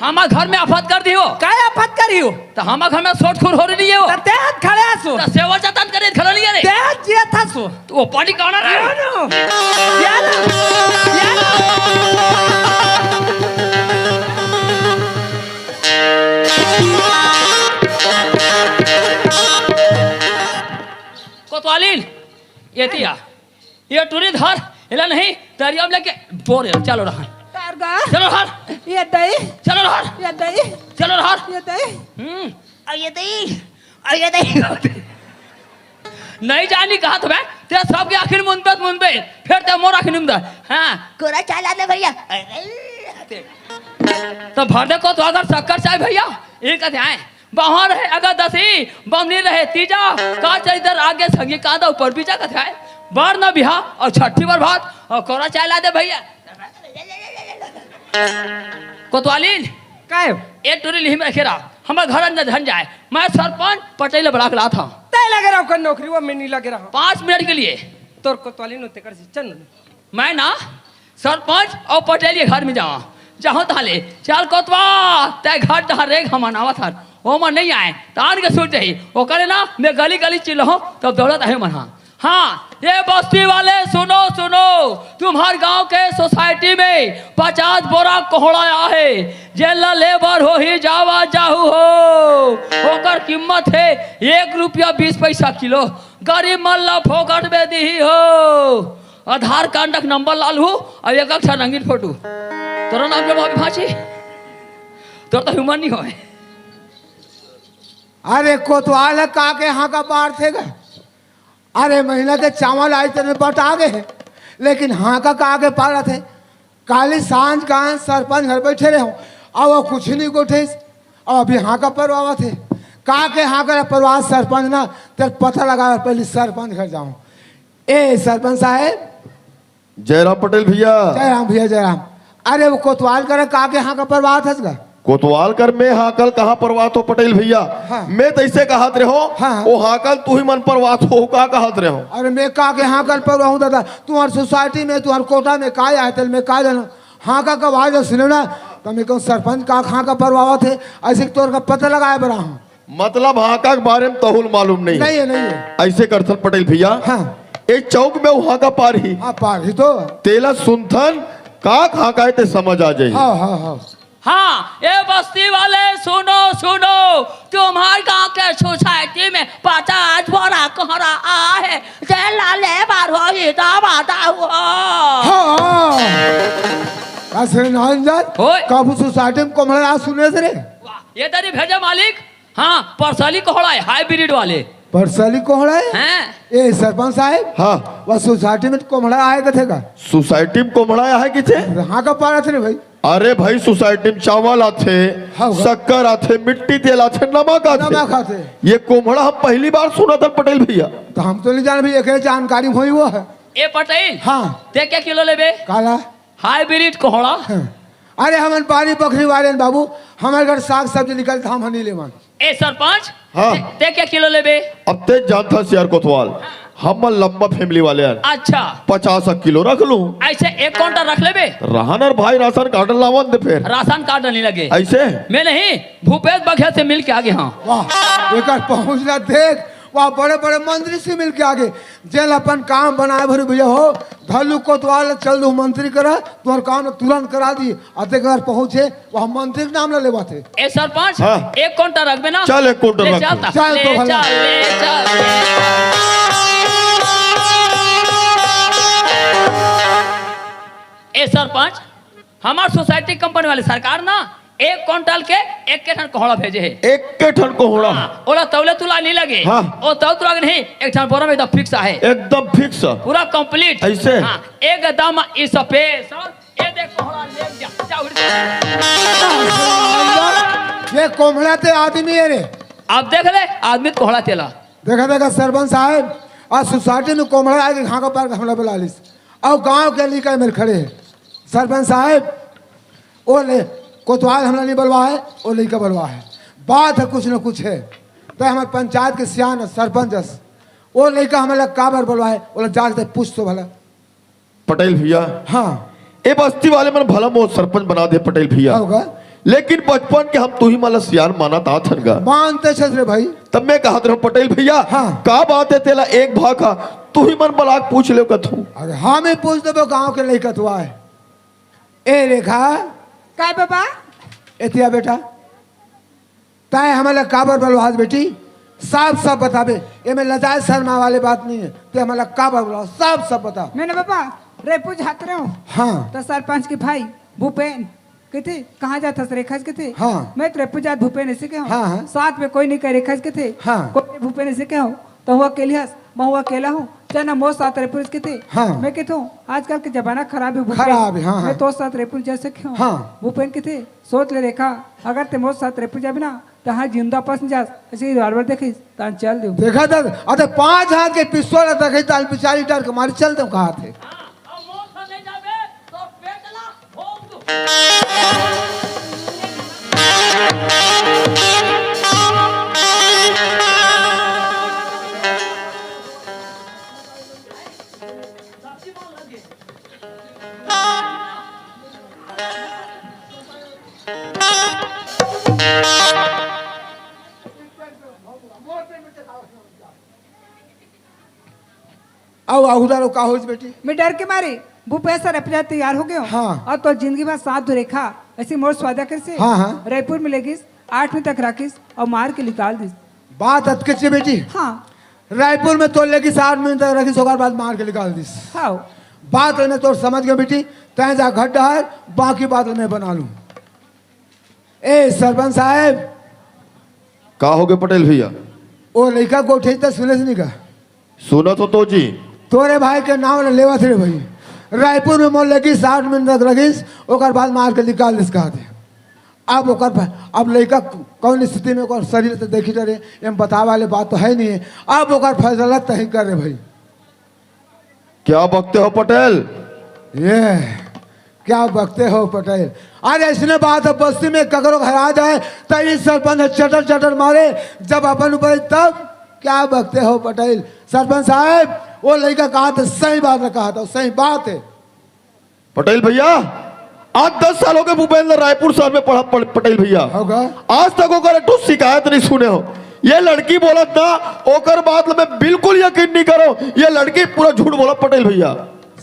हमार घर में आफत कर दियो, काय आफत करी हो तो हमार घर में सोट खुर हो रही है वो, ते हाथ खड़े आसो तो सेवा जतन करे खड़ा नहीं रे, ते हाथ जे था सो तो वो पानी कौन रे, यानो यानो कोतवाली ये दिया ये टूरी धर हिला नहीं दरिया में लेके बोर चलो रहा, कारगा चलो रहा, ये दई चलो रहा, ये दई चलो रहा, ये दई ये दई नहीं जानी कहा तो मैं तेरा सबके आखिर मुंबे फिर ते मोर आखिर मुंबे हाँ कोरा चाय ला दे भैया तो भर दे को तो अगर शक्कर चाहे भैया ये कहते आए वहां रहे अगर दसी बमनी रहे तीजा का चल इधर आगे संगी कांदा ऊपर पीछा कथा है बार ना बिहा और छठी बार भात और कोरा चाय ला दे भैया कोतवाली काय एक टोरी लिही में रखेरा हमारे घर अंदर धन जाए मैं सरपंच पटेल बड़ा कला था तय लगे रहा कर नौकरी वो मैं नहीं लगे रहा 5 मिनट के लिए तोर कोतवाली नो तेकर से चल मैं ना सरपंच और पटेल के घर में जाऊँ जहाँ ताले चल कोतवा तय घर जहाँ रेग हम आवा था वो मन नहीं आए तान के सोच ही वो करे ना मैं गली गली चिल्लाऊं तब दौड़त है मना हाँ ये बस्ती वाले सुनो सुनो तुम्हारे गांव के सोसाइटी में 50 बोरा कोहड़ा है जेला लेबर हो ही जावा जाहू हो ओकर कीमत है 1 रुपया 20 पैसा किलो गरीब मल्ला फोकट में दी हो आधार कार्ड का नंबर लाल हो और एक अच्छा रंगीन फोटो तोरा नाम जब अभी भाची तोरा तो ह्यूमन नहीं हो अरे कोतवाल का के यहाँ का बाढ़ थे गा अरे महीना के चावल आज तेरे बटा गए लेकिन हाँ का के पारा थे काली सांझ का सरपंच घर बैठे रहे हो और वो कुछ नहीं गोठे और अभी हाँ का परवाह थे के हाँ का परवाह सरपंच ना तेरे पता लगा पहले सरपंच घर जाऊं ए सरपंच साहब जयराम पटेल भैया। जयराम भैया जयराम। अरे वो कोतवाल करे के हाँ का परवाह था कोतवाल कर में हाकल कहाँ परवात हो पटेल भैया। हाँ। मैं तैसे कहत रहे हो हाँ। वो हाकल तू ही मन परवात हो का कहत रहे हो। अरे मैं के हाँ कल पर रहूँ दादा तुम्हारे सोसाइटी में तुम्हारे कोटा में का आए थे मैं का जाना हाँ का आवाज सुनो ना तो मैं कहूँ सरपंच का हाँ का परवाह थे ऐसे तौर का पता लगाए बड़ा हूँ मतलब हाका के बारे में तहुल मालूम नहीं नहीं है नहीं है ऐसे करथन पटेल भैया। हाँ एक चौक में वहाँ का पार ही हाँ पार ही तो तेला सुनथन का हाका है ते समझ आ जाए। हाँ हाँ हाँ हाँ ये बस्ती वाले सुनो सुनो तुम्हारे गांव के सोसाइटी में 50 बोरा कोहरा आ है जेला लेबर हो ही जावा जाहू हो ऐसे नांजर होय। कब सोसाइटी में कोमड़ा सुने थे रे ये तेरी भेजा मालिक हाँ परसली कोहड़ा है हाइब्रिड वाले परसली कोहड़ा है हैं ए सरपंच साहब हाँ वह सोसाइटी में कोमड़ा आएगा थे का सोसाइटी में कोमड़ा है कि थे। हाँ का पारा थे भाई अरे भाई सोसाइटी में चावल आते हाँ। शक्कर आते मिट्टी तेल आते नमक नमक आते आते ये कोमड़ा हम पहली बार सुना था पटेल भैया। तो हम तो नहीं जान भाई एक जानकारी हुई वो है ए पटेल हाँ ते क्या किलो लेबे काला हाइब्रिड कोहड़ा हाँ। अरे हमन पानी बकरी वाले बाबू हमारे घर साग सब्जी निकलता हम हनी ले मन ए सरपंच हाँ। ते क्या किलो लेबे अब ते जानता शेयर कोतवाल हम लंबा फैमिली वाले हैं अच्छा 50 किलो रख लूं ऐसे 1 काउंटर रख लेबे रहनर भाई राशन कार्ड लावन दे फिर राशन कार्ड नहीं लगे ऐसे मैं नहीं भूपेश बघेल से मिल के आगे हाँ वाह एक पहुंचना देख वहाँ बड़े बड़े मंत्री से मिल के आगे जेल अपन काम बनाए भरे भैया हो धल्लू कोतवाल चल दो मंत्री करा तुम्हारे काम तुरंत करा दी अते घर पहुंचे वहाँ मंत्री के नाम ले लेवा थे ए सरपंच हाँ। 1 काउंटर रखबे ना चल 1 काउंटर ले रख चल ता, चल ले तो भला। चल ले चल ए सरपंच हमार सोसाइटी कंपनी वाले सरकार ना 1 क्विंटल के 1 के ठन कोहड़ा भेजे है एक के ठन को होड़ा ओला तौले तुला नहीं लगे हाँ। ओ तौ तुला नहीं एक ठन बोरा में एकदम फिक्स है एकदम फिक्स। पूरा कंप्लीट ऐसे? हाँ एकदम इस स्पेशल ये देख कोहड़ा ले जा जा उड़ जा। ये कोमड़ा ते आदमी है रे अब देख ले आदमी कोहड़ा तेला देखा देखा सरपंच साहब आज सोसाइटी में कोमड़ा आए घाघा पार हमला बुला लिस और गांव के लिए मेरे खड़े है सरपंच साहब ओ ले कोतवाल हमला नहीं बलवा है वो लड़का बलवा है बात है कुछ न कुछ है तो हमारे पंचायत के सियान सरपंच वो लड़का हमारा काबर बलवा है वो जाते पूछ तो भला पटेल भैया हाँ ए बस्ती वाले मन भला मोह सरपंच बना दे पटेल भैया होगा लेकिन बचपन के हम तू ही माला सियार माना ता थनगा मानते छे रे भाई तब मैं कहत रहा पटेल भैया हाँ। का बात है तेला एक भाखा तू ही मन बलाक पूछ ले कथू अरे हम ही पूछ देबो गांव के लड़का तो है ए रेखा काय बाबा एतिया बेटा तय हमारा काबर बलवाज बेटी साफ सब बताबे ये में लजाए शर्मा वाले बात नहीं है ते हमारा काबर बलवा साफ सब बता मैंने बाबा रेपू झात रहे हूँ हाँ तो सरपंच के भाई भूपेन कहते कहाँ जाता रेखा के थे हाँ। मैं तो रेपू जात भूपेन ऐसे के हाँ, हाँ। साथ में कोई नहीं कह रेखा के थे हाँ। कोई भूपेन ऐसे के हूँ तो हुआ अकेले हंस मैं हुआ अकेला हूँ चना मोर साथ रेपुर के थे हाँ। मैं कहता हूँ आजकल के जमाना खराब है भूपेन। खराब है, हाँ, हाँ। मैं तो साथ रेपुर जैसे क्यों हाँ। भूपेन के थे सोच ले रेखा अगर ते मोर साथ रेपुर जाबे ना तहाँ जिंदा पस जा ऐसे रिवॉल्वर देखी तहाँ चल दे देखा था अरे 5 हाथ के पिस्तौल रखे ताल पिछाड़ी डर के मारे चलते कहा थे आओ उधर का हो बेटी मैं डर के मारे भूपेश सर अपने तैयार हो गए हो हाँ। और तो जिंदगी भर साथ रेखा ऐसी मोर स्वादा कर से हाँ, हाँ। रायपुर में लेगिस 8वीं तक राखिस और मार के निकाल दिस बात अटके बेटी हाँ रायपुर में तो लेगी 7 मिनट तक रखी सोकर बाद मार के निकाल दी हाँ बात है तो समझ गए बेटी तय जा गड्ढा है बाकी बात मैं बना लूं ए सरपंच साहब का हो गए पटेल भैया? वो लड़का को उठे था सुने से नहीं का सुना तो जी तोरे भाई के नाम लेवा थे भाई रायपुर में मोल लगी 60 मिनट तक रखीस ओकर बाद मार के निकाल दिस कहा थे अब ओकर अब लड़का कौन स्थिति में ओकर शरीर तो देखी रहे एम बतावे वाले बात तो है नहीं है अब ओकर फैसला तय कर रहे भाई क्या बकते हो पटेल? ये क्या बकते हो पटेल अरे इसने बात है बस्ती में ककरो हरा जाए तो इस सरपंच चटर चटर मारे जब अपन ऊपर तब क्या बकते हो पटेल सरपंच साहब वो लड़का कहा था सही बात कहा था सही बात है पटेल भैया आज 10 साल हो गए भूपेंद्र रायपुर शहर में पढ़ा पटेल भैया होगा आज तक ओकर एक शिकायत नहीं सुने हो। ये लड़की बोलत ना ओकर बात में बिल्कुल यकीन नहीं करो ये लड़की पूरा झूठ बोला पटेल भैया।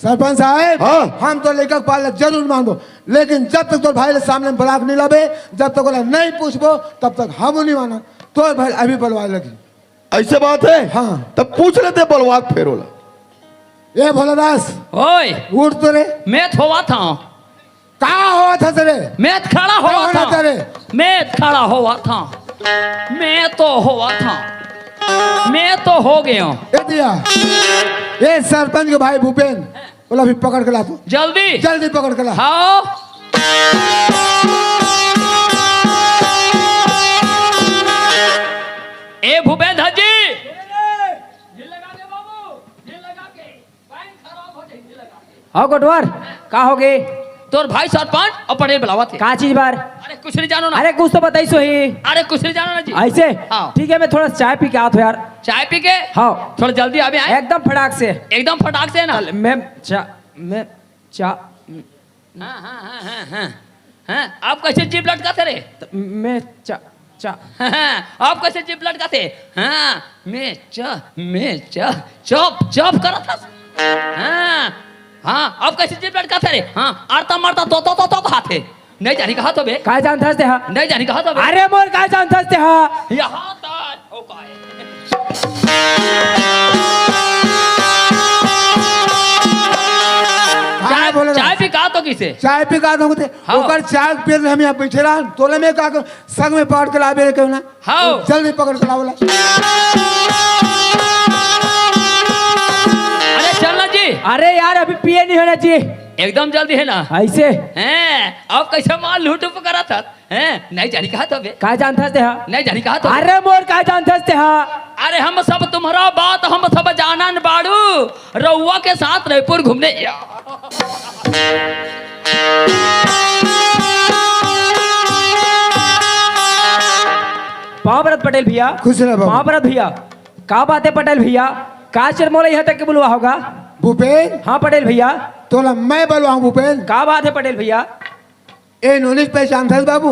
सरपंच साहब हाँ। हम तो लेकर पाल जरूर मांगो लेकिन जब तक तो भाई के सामने बलाक नहीं लावे जब तक बोला नहीं पूछबो तब तक हम नहीं माना तो भाई अभी बलवा लगी ऐसे बात है हाँ। तब पूछ लेते बलवाक फेरोला। ये भोलादास ओए उठ तो रे मैं होवा था कहा हुआ था तेरे मैं खड़ा हुआ क्या होना था तेरे? मैं खड़ा हुआ था मैं तो हुआ था मैं तो हो गया हूँ ये दिया ये सरपंच के भाई भूपेन बोला भी पकड़ के ला तू जल्दी जल्दी पकड़ के ला हाँ ए भूपेंद्र जी हाँ कोटवार का हो गए तोर भाई सरपंच और पटेल बुलावा थे का चीज बार अरे कुछ नहीं जानो ना अरे कुछ तो बताई सो ही अरे कुछ नहीं जानो ना जी ऐसे हाँ। ठीक है मैं थोड़ा चाय पी के आता हूँ यार चाय पी के हाँ थोड़ा जल्दी आवे आए एकदम फटाक से एकदम फटाक से ना मैं चा हाँ हाँ हाँ हाँ हाँ हाँ आप कैसे जीप लटकाते रे मैं चा चा हाँ, आप कैसे जीप लटकाते हाँ मैं चौप चौप करा था हाँ हाँ आप कैसे जीप लटकाते रे हाँ आरता मारता तो खाते नहीं जानी कहा तो बे काय जान थसते हा नहीं जानी कहा तो बे अरे मोर काय जान थसते हा यहाँ तक हो पाए हाँ, बोले चाय भी कहा तो किसे चाय पी का दूंगे हाँ। ओकर चाय पी हम यहाँ बैठे रहा तोले में का संग में पाट के लावे क्यों ना हाँ। जल्दी पकड़ के लावला अरे चलना जी अरे यार अभी पिए नहीं होना चाहिए एकदम जल्दी है ना ऐसे हैं अब कैसे माल लूट करा था हैं नहीं जानी कहा तो बे काय जान थसते हा नहीं जानी कहा तो अरे मोर काय जान थसते हा अरे हम सब तुम्हारा बात हम सब जानन बाड़ू रउआ के साथ रायपुर घूमने पावरत पटेल भैया खुश रह बाबू। पावरत भैया का बात है पटेल भैया का चर मोला यहाँ तक के बुलवा होगा भूपेन हाँ पटेल भैया तोला मैं बलवाऊं भूपेन का बात है पटेल भैया ए नोनिस पहचान था बाबू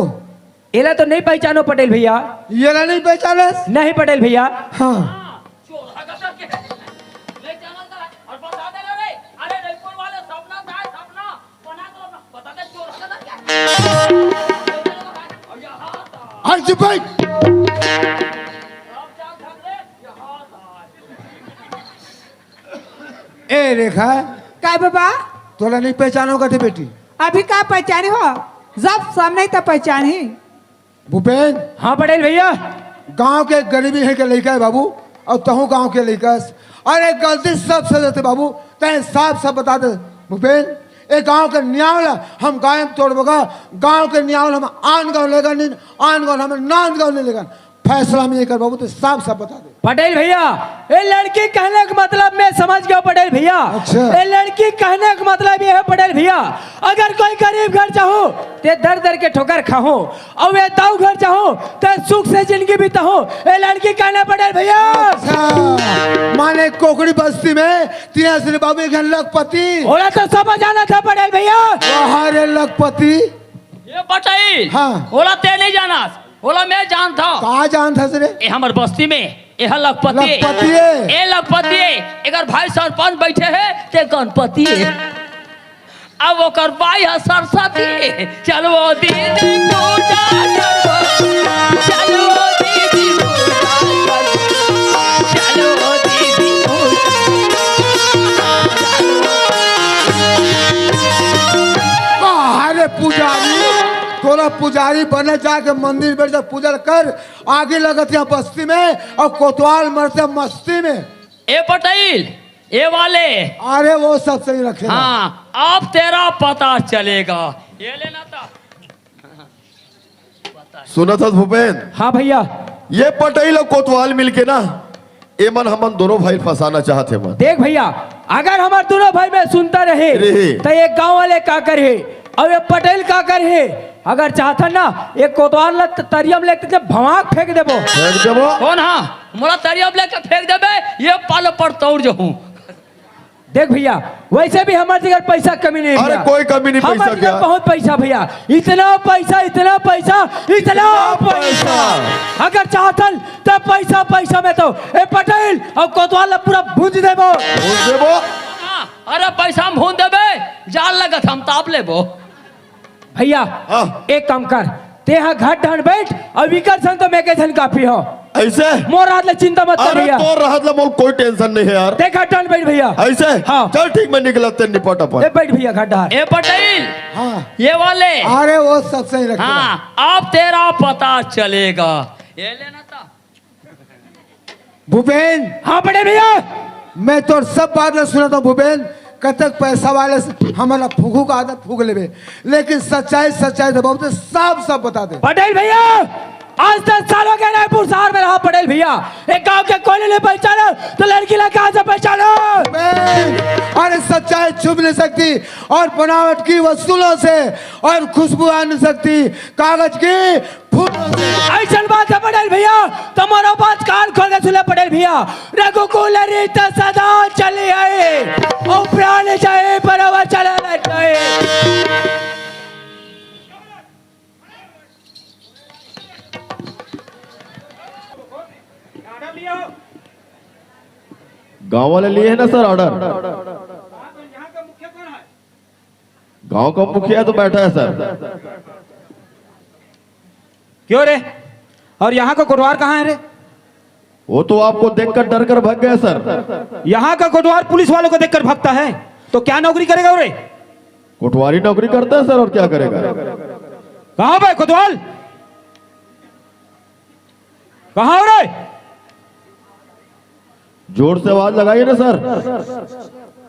एला तो नहीं पहचानो पटेल भैया ये ना नहीं पहचानस नहीं पटेल भैया हाँ हट चुप भाई ए रेखा काय बाबा तोला नहीं पहचानोगा थे बेटी अभी का पहचाने हो जब सामने तो पहचान ही भूपेन हाँ पटेल भैया गांव के गरीबी है के लड़का है बाबू और तहु गांव के लड़का अरे गलती सब से देते बाबू तय साफ सब बता दे भूपेन ए गांव के न्यावल हम गायब तोड़बगा, गांव के न्यावल हम आन गांव लेगा नहीं, आन गांव हमें नान गांव नहीं लेगा। फैसला में ये कर बाबू, तो साफ साफ बता दे। पटेल भैया ये लड़की कहने का मतलब मैं समझ गया पटेल भैया। अच्छा। ये लड़की कहने का मतलब ये है पटेल भैया, अगर कोई गरीब घर चाहो ते दर दर के ठोकर खाओ, और वे दाऊ घर चाहो ते सुख से जिंदगी बिताओ। ये लड़की कहने पटेल भैया। अच्छा, माने कोकड़ी बस्ती में तिया श्री बाबू के लखपति, बोला तो समझ आना था पटेल भैया। हरे लखपति। ये पटेल हाँ। बोला ते नहीं जाना, बोला मैं जानता हूँ। कहा जानता रे? ए हमर बस्ती में यह लखपति लखपति है। ए लखपति एकर भाई सरपंच बैठे है ते गणपति है। अब ओकर भाई है सरस्वती। चलो दीदी पूजा करबो, चलो दीदी पूजा करबो, चलो दीदी हरे पुजारी, तोरा पुजारी बने जाके मंदिर बैठ जा पूजा कर, आगे लगत यहाँ बस्ती में और कोतवाल मरते मस्ती में। ए पटेल ये वाले अरे वो सब सही रखे। हाँ अब तेरा पता चलेगा। ये लेना था। सुना था भूपेन, हाँ भैया। ये पटेल और कोतवाल मिलके ना एमन हमन दोनों भाई फंसाना चाहते मन। देख भैया अगर हमारे दोनों भाई में सुनता रहे तो ये गांव वाले का करे और ये पटेल का करे। अगर चाहता ना एक कोतवाल तरियम लेके भवाक फेंक देबो। फेंक देबो कौन? हाँ मोला तरियम लेके फेंक देबे, ये पाल पर तोड़ जो हूँ। देख भैया वैसे भी हमारे जगह पैसा कमी नहीं। अरे भैया कोई कमी नहीं, पैसा हमारे क्या? जगह बहुत पैसा भैया, इतना पैसा इतना पैसा इतना पैसा। अगर चाहतन तो पैसा पैसा में तो ए पटेल और कोतवाल पूरा भूंज देबो। भूंज देबो। हाँ, अरे पैसा हम भून देबे, जाल लगत हम ताप लेबो। भैया हाँ। एक काम कर, तेहा घाट ढान बैठ और विकर सन तो मैं के धन काफी हो। ऐसे मोर रात ले चिंता मत कर अरे भैया। तो राहत ला मोल कोई टेंशन नहीं है यार। देख घाट ढान बैठ भैया। ऐसे हाँ। चल ठीक, मैं निकलते निपट ए अपन। बैठ भैया घाट ढान। ए पटेल हाँ। ये वाले अरे वो सब सही रखे। हाँ अब तेरा पता चलेगा। ये लेना था। भूपेन, हाँ पटेल भैया। मैं तो सब बात न सुना था भूपेन, कतक पैसा वाले से हमारा फूकू का आदत फूक लेबे, लेकिन सच्चाई सच्चाई तो बहुत साफ साफ बता दे। पटेल भैया आज 10 साल हो गए रायपुर शहर में रहा पटेल भैया, एक गांव के कोने ने पहचाना तो लड़की ला कहां से पहचाना? अरे सच्चाई छुप नहीं सकती और बनावट की वस्तुओं से और खुशबू आ नहीं सकती कागज की फूलों से। ऐसा बात है पटेल भैया, तुम्हारा बात कान खोल के सुने पटेल भैया। रघुकुल रीत सदा चली आए और प्राण जाए पर चला जाए। गांव वाले लिए है ना सर ऑर्डर? गांव का मुखिया तो बैठा है सर। क्यों रे? और यहाँ का कोटवार कहाँ है रे? वो तो आपको देखकर डर कर भाग गया सर। यहाँ का कोटवार पुलिस वालों को देखकर भागता है तो क्या नौकरी करेगा रे? कोटवारी नौकरी करता है सर, और क्या करेगा? कहाँ भाई कोतवाल? कहाँ हो रे? जोर से आवाज लगाइए ना सर।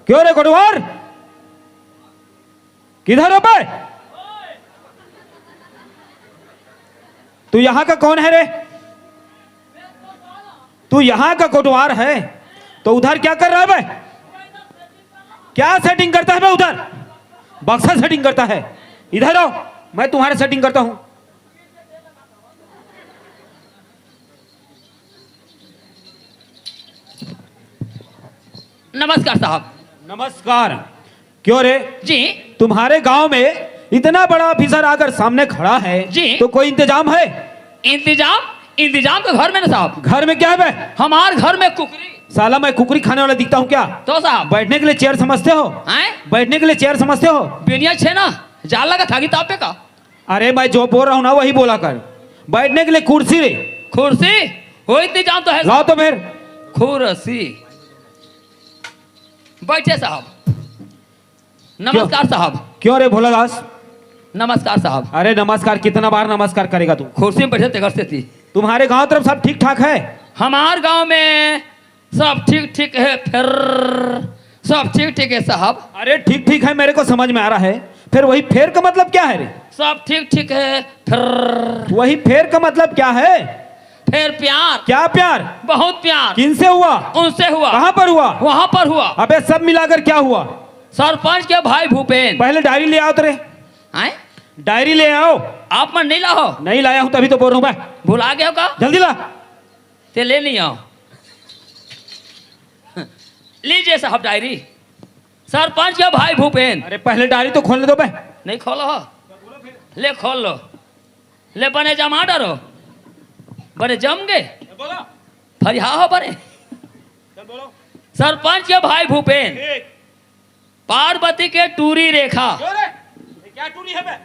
क्यों रे कोटवार? किधर हो बे? तू यहाँ का कौन है रे? तू यहाँ का कोटवार है तो उधर क्या कर रहा है बे? क्या सेटिंग करता है बे उधर? बक्सा सेटिंग करता है। इधर आओ, मैं तुम्हारा सेटिंग करता हूं। नमस्कार साहब। नमस्कार। क्यों रे? जी तुम्हारे गांव में इतना बड़ा ऑफिसर आकर सामने खड़ा है जी। तो कोई इंतजाम है? इंतजाम तो घर में ना साहब। घर में क्या है बे? हमारे घर में कुकरी। साला मैं कुकरी खाने वाला दिखता हूँ क्या? तो साहब बैठने के लिए चेयर समझते हो? आए बैठने के लिए चेयर समझते हो? बिनिया छे ना जाल लगा था कि तापे का। अरे मैं जो बोल रहा हूँ ना वही बोला कर। बैठने के लिए कुर्सी रे। कुर्सी हो इंतजाम तो है लाओ तो फिर। कुर्सी बैठे साहब। नमस्कार साहब। क्यों रे भोलादास? नमस्कार साहब। अरे नमस्कार कितना बार नमस्कार करेगा तू? कुर्सी में बैठे थे घर से थी। तुम्हारे गांव तरफ सब ठीक ठाक है? हमारे गांव में सब ठीक ठीक है। फिर सब ठीक ठीक है साहब। अरे ठीक ठीक है मेरे को समझ में आ रहा है, फिर वही फेर का मतलब क्या है रे? सब ठीक ठीक है। फिर वही फेर का मतलब क्या है? फिर प्यार, क्या प्यार? बहुत प्यार। किनसे हुआ? उनसे हुआ। कहाँ पर हुआ? वहां पर हुआ। अबे सब मिलाकर क्या हुआ? सरपंच के भाई भूपेन। पहले डायरी ले आओ तेरे, आए डायरी ले आओ। आप मन नहीं लाओ? नहीं लाया हूं तभी तो बोल रहा हूं मैं। भुला गए हो का? जल्दी ला। ते ले नहीं आओ। लीजिए साहब डायरी। सरपंच के भाई भूपेन। अरे पहले डायरी तो खोलने दो बे। नहीं खोलो हो? ले खोल लो। ले बने जमा डरो, बने जम गए फरिया हो बने। सरपंच के भाई भूपेन, पार्वती के टूरी रेखा। क्या टूरी है बे?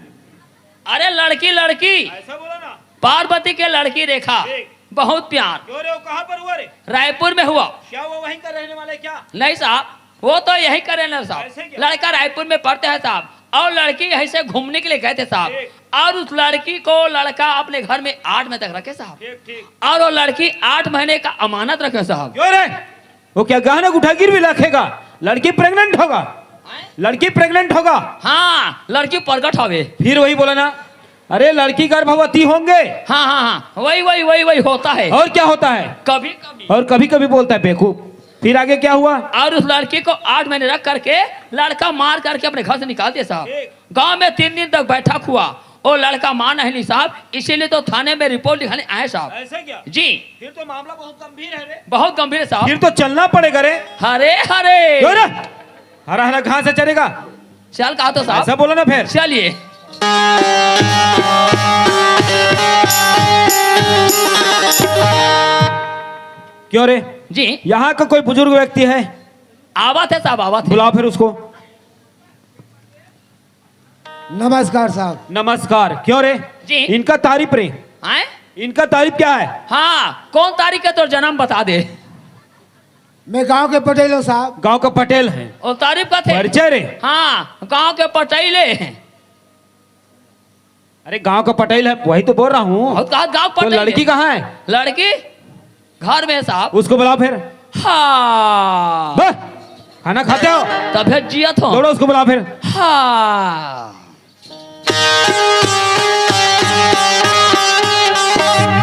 अरे लड़की लड़की, ऐसा बोलो ना। पार्वती के लड़की रेखा, बहुत प्यार। क्यों रे, वो कहाँ पर हुआ रे? रायपुर में हुआ। क्या वो वहीं का रहने वाला है क्या? नहीं साहब, वो तो यही करे ना साहब। ऐसे क्या? लड़का रायपुर में पढ़ते हैं साहब, और लड़की यहीं से घूमने के लिए गए थे साहब। ठीक। और उस लड़की को लड़का अपने घर में 8 महीने तक रखे साहब। ठीक ठीक। और वो लड़की 8 महीने का अमानत रखे साहब। क्यों रे, वो क्या गहना उठा गिर भी रखेगा? लड़की प्रेग्नेंट होगा, लड़की प्रेग्नेंट होगा। हाँ लड़की प्रगट हवे। फिर वही बोला ना, अरे लड़की गर्भवती होंगे। हाँ हाँ हाँ, वही वही वही वही होता है। और क्या होता है? कभी कभी। और कभी कभी बोलता है बेवकूफ। फिर आगे क्या हुआ? और उस लड़की को 8 महीने रख करके लड़का मार करके अपने घर से निकाल दिया साहब। गांव में 3 दिन तक बैठक हुआ, वो लड़का मान नहीं साहब, इसीलिए तो थाने में रिपोर्ट लिखाने आए साहब। ऐसा क्या? जी फिर तो मामला बहुत गंभीर है रे। बहुत गंभीर है साहब। फिर तो चलना पड़ेगा रे। हरे हरे। क्यों रे? हरा हरा घास से चलेगा? चल कहा तो साहब। ऐसा बोलो ना फिर। चलिए। क्यों रे, जी यहाँ का कोई बुजुर्ग व्यक्ति है? आवत है साहब, आवत है। बुलाओ फिर उसको। नमस्कार साहब। नमस्कार। क्यों रे? जी। इनका तारीफ रे, आए? इनका तारीफ क्या है? हाँ कौन तारीख है तो जन्म बता दे। मैं गांव के पटेल हूँ साहब। गांव का पटेल है। और तारीफ का थे। परिचय रे? हाँ गांव के पटेले हैं। अरे गांव का पटेल है, वही तो बोल रहा हूँ। और कहा गांव तो पटेल। लड़की कहाँ है? लड़की घर में है साहब। उसको बुलाओ फिर। हाँ बस, खाना खाते हो? तब जियत हो। दौड़ो, उसको बुलाओ फिर। हाँ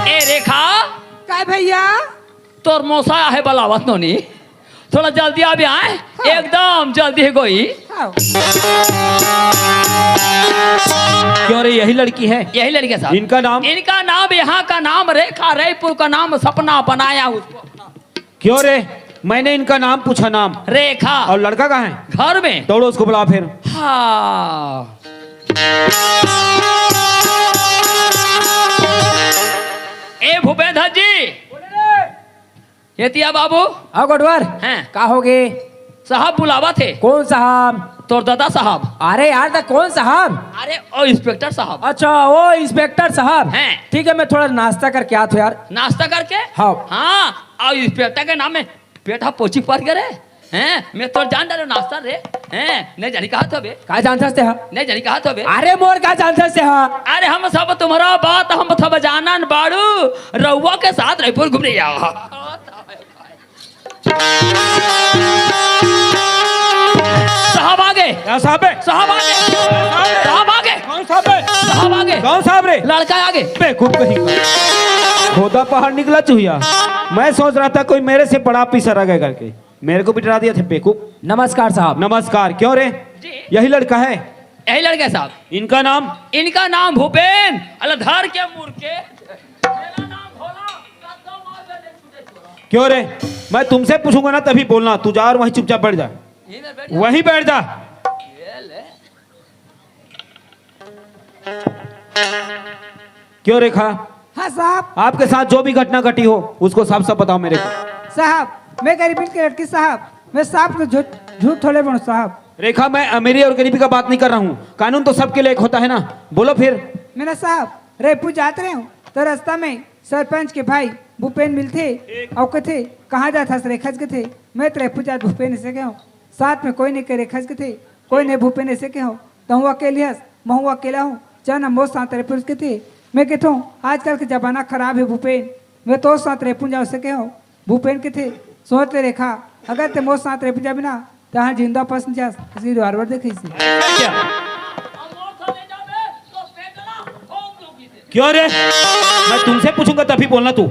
ए रेखा, काय भैया? तोर मौसा है बलावत नोनी, थोड़ा जल्दी आ भी आए। एकदम जल्दी है कोई। आओ। क्यों रे, यही लड़की है? यही लड़के साहब। इनका नाम? इनका नाम, यहाँ का नाम रेखा, रायपुर का नाम सपना बनाया उसको। क्यों रे, मैंने इनका नाम पूछा, नाम। रेखा। और लड़का कहाँ है? घर में। दौड़ो, उसको बुलाओ फिर। हाँ ए भूपेंद्र जी, येतिया बाबू आओ गोडवार। हैं का होगे? साहब बुलावा थे। कौन साहब? तोर दादा साहब। अरे यार, दा कौन साहब? अरे ओ इंस्पेक्टर साहब। अच्छा, वो इंस्पेक्टर साहब हैं। ठीक है, मैं थोड़ा नाश्ता करके आता हूँ यार। नाश्ता करके? हाँ। हाँ और इंस्पेक्टर के नाम में पेटा पोची पड़ गए हैं। मैं तो जान डालो नाश्ता रे हैं। नहीं जानी कहा था बे? का जानते से? नहीं जानी कहा था बे? अरे मोर का जानते से? अरे हम सब तुम्हारा बात हम सब जानन बाड़ू, रउआ के साथ रायपुर घूमने जाओ। साहब आगे। क्या साहब है? साहब आगे। साहब आगे। कौन साहब है? साहब आगे। कौन साहब रे? लड़का आगे। बेवकूफ कहीं का। खोदा पहाड़ निकला चूहिया। मैं सोच रहा था कोई मेरे से बड़ा ऑफिसर आ गए करके, मेरे को भी डरा दिया थे बेवकूफ। नमस्कार साहब। नमस्कार। क्यों रे? जी यही लड़का है? यही लड़का साहब। इनका नाम? इनका नाम भूपेन अलधर के मुर्के। मेरा नाम भोला। क्यों रे, मैं तुमसे पूछूंगा ना तभी बोलना। तू जा और वहीं चुपचाप बैठ जा, वहीं बैठ जा। क्यों रेखा, हाँ साहब। आपके साथ जो भी घटना घटी हो उसको साफ साफ बताओ मेरे को। साहब मैं गरीबी की लड़की साहब, मैं साहब को झूठ थोड़े बनूं साहब। रेखा, मैं अमीरी और गरीबी का बात नहीं कर रहा हूँ, कानून तो सबके लिए एक होता है ना। बोलो फिर। मेरा साहब रायपुर जाते रहे हूँ तो रास्ता में सरपंच के भाई भूपेन मिलते और कहते कहाँ जाता रेखा के थे। मैं तो रायपुर जात भूपेन ऐसे के हूँ, साथ में कोई नहीं के रेखा के थे, कोई नहीं भूपेन ऐसे के हूँ। तो हूँ अकेली हंस, मैं हूँ अकेला हूँ। चल हम बहुत साथ रायपुर के थे। मैं कहता हूँ आजकल के जमाना खराब है भूपेन, मैं तो साथ रायपुर जा सके हूँ। भूपेन के थे सोचते रेखा, अगर ते मोर साथ रायपुर जा बिना तहाँ जिंदा पसंद जा इसकी रिवॉल्वर देखी से क्या क्यों रे मैं तुमसे पूछूंगा तभी बोलना तू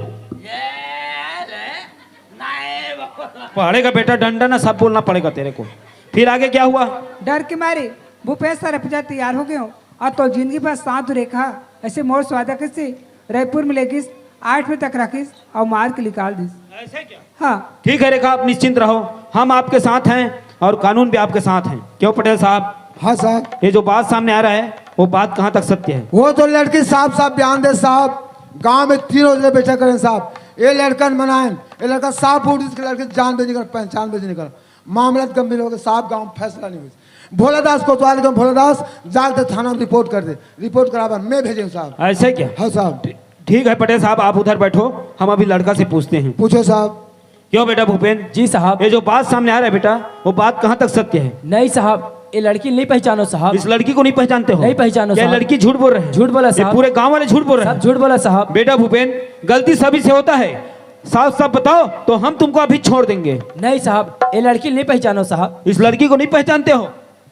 पढ़ेगा बेटा डंडा ना सब बोलना पड़ेगा तेरे को फिर आगे क्या हुआ डर के मारे भूपेश सर पूजा तैयार हो गए हो और तो जिंदगी भर साथ रेखा ऐसे मोर स्वादा कैसे रायपुर में लेकिस 8 बजे तक रखिस और मार के निकाल दिस ऐसे क्या हाँ ठीक है रेखा आप निश्चिंत रहो हम आपके साथ हैं और कानून भी आपके साथ हैं क्यों पटेल साहब हाँ साहब ये जो बात सामने आ रहा है वो बात कहाँ तक सत्य है वो तो लड़की साहब साहब बयान दे साहब गांव में 3 रोज बैठा करें साहब ये लड़का मनाएं ये लड़का साफ फूट इसके लड़के जान बेच निकल पहचान बेच निकल मामला गंभीर हो गया साहब गांव में फैसला नहीं हुआ भोलादास कोतवाल को भोलादास जाके थाना में रिपोर्ट कर दे रिपोर्ट करा मैं भेजे साहब ऐसे क्या हाँ साहब ठीक है पटेल साहब आप उधर बैठो हम अभी लड़का से पूछते हैं पूछो साहब क्यों बेटा भूपेन जी साहब ये जो बात सामने आ रहा है बेटा वो बात कहाँ तक सत्य है नहीं साहब ये लड़की नहीं पहचानो साहब इस लड़की को नहीं पहचानते हो नहीं पहचानो ये साहब। लड़की झूठ बोल रहे हैं झूठ बोला ये साहब। पूरे गांव वाले झूठ बोल रहे सब हैं झूठ बोला साहब बेटा भूपेन गलती सभी से होता है साफ साफ बताओ तो हम तुमको अभी छोड़ देंगे नहीं साहब ये लड़की नहीं पहचानो साहब इस लड़की को नहीं पहचानते हो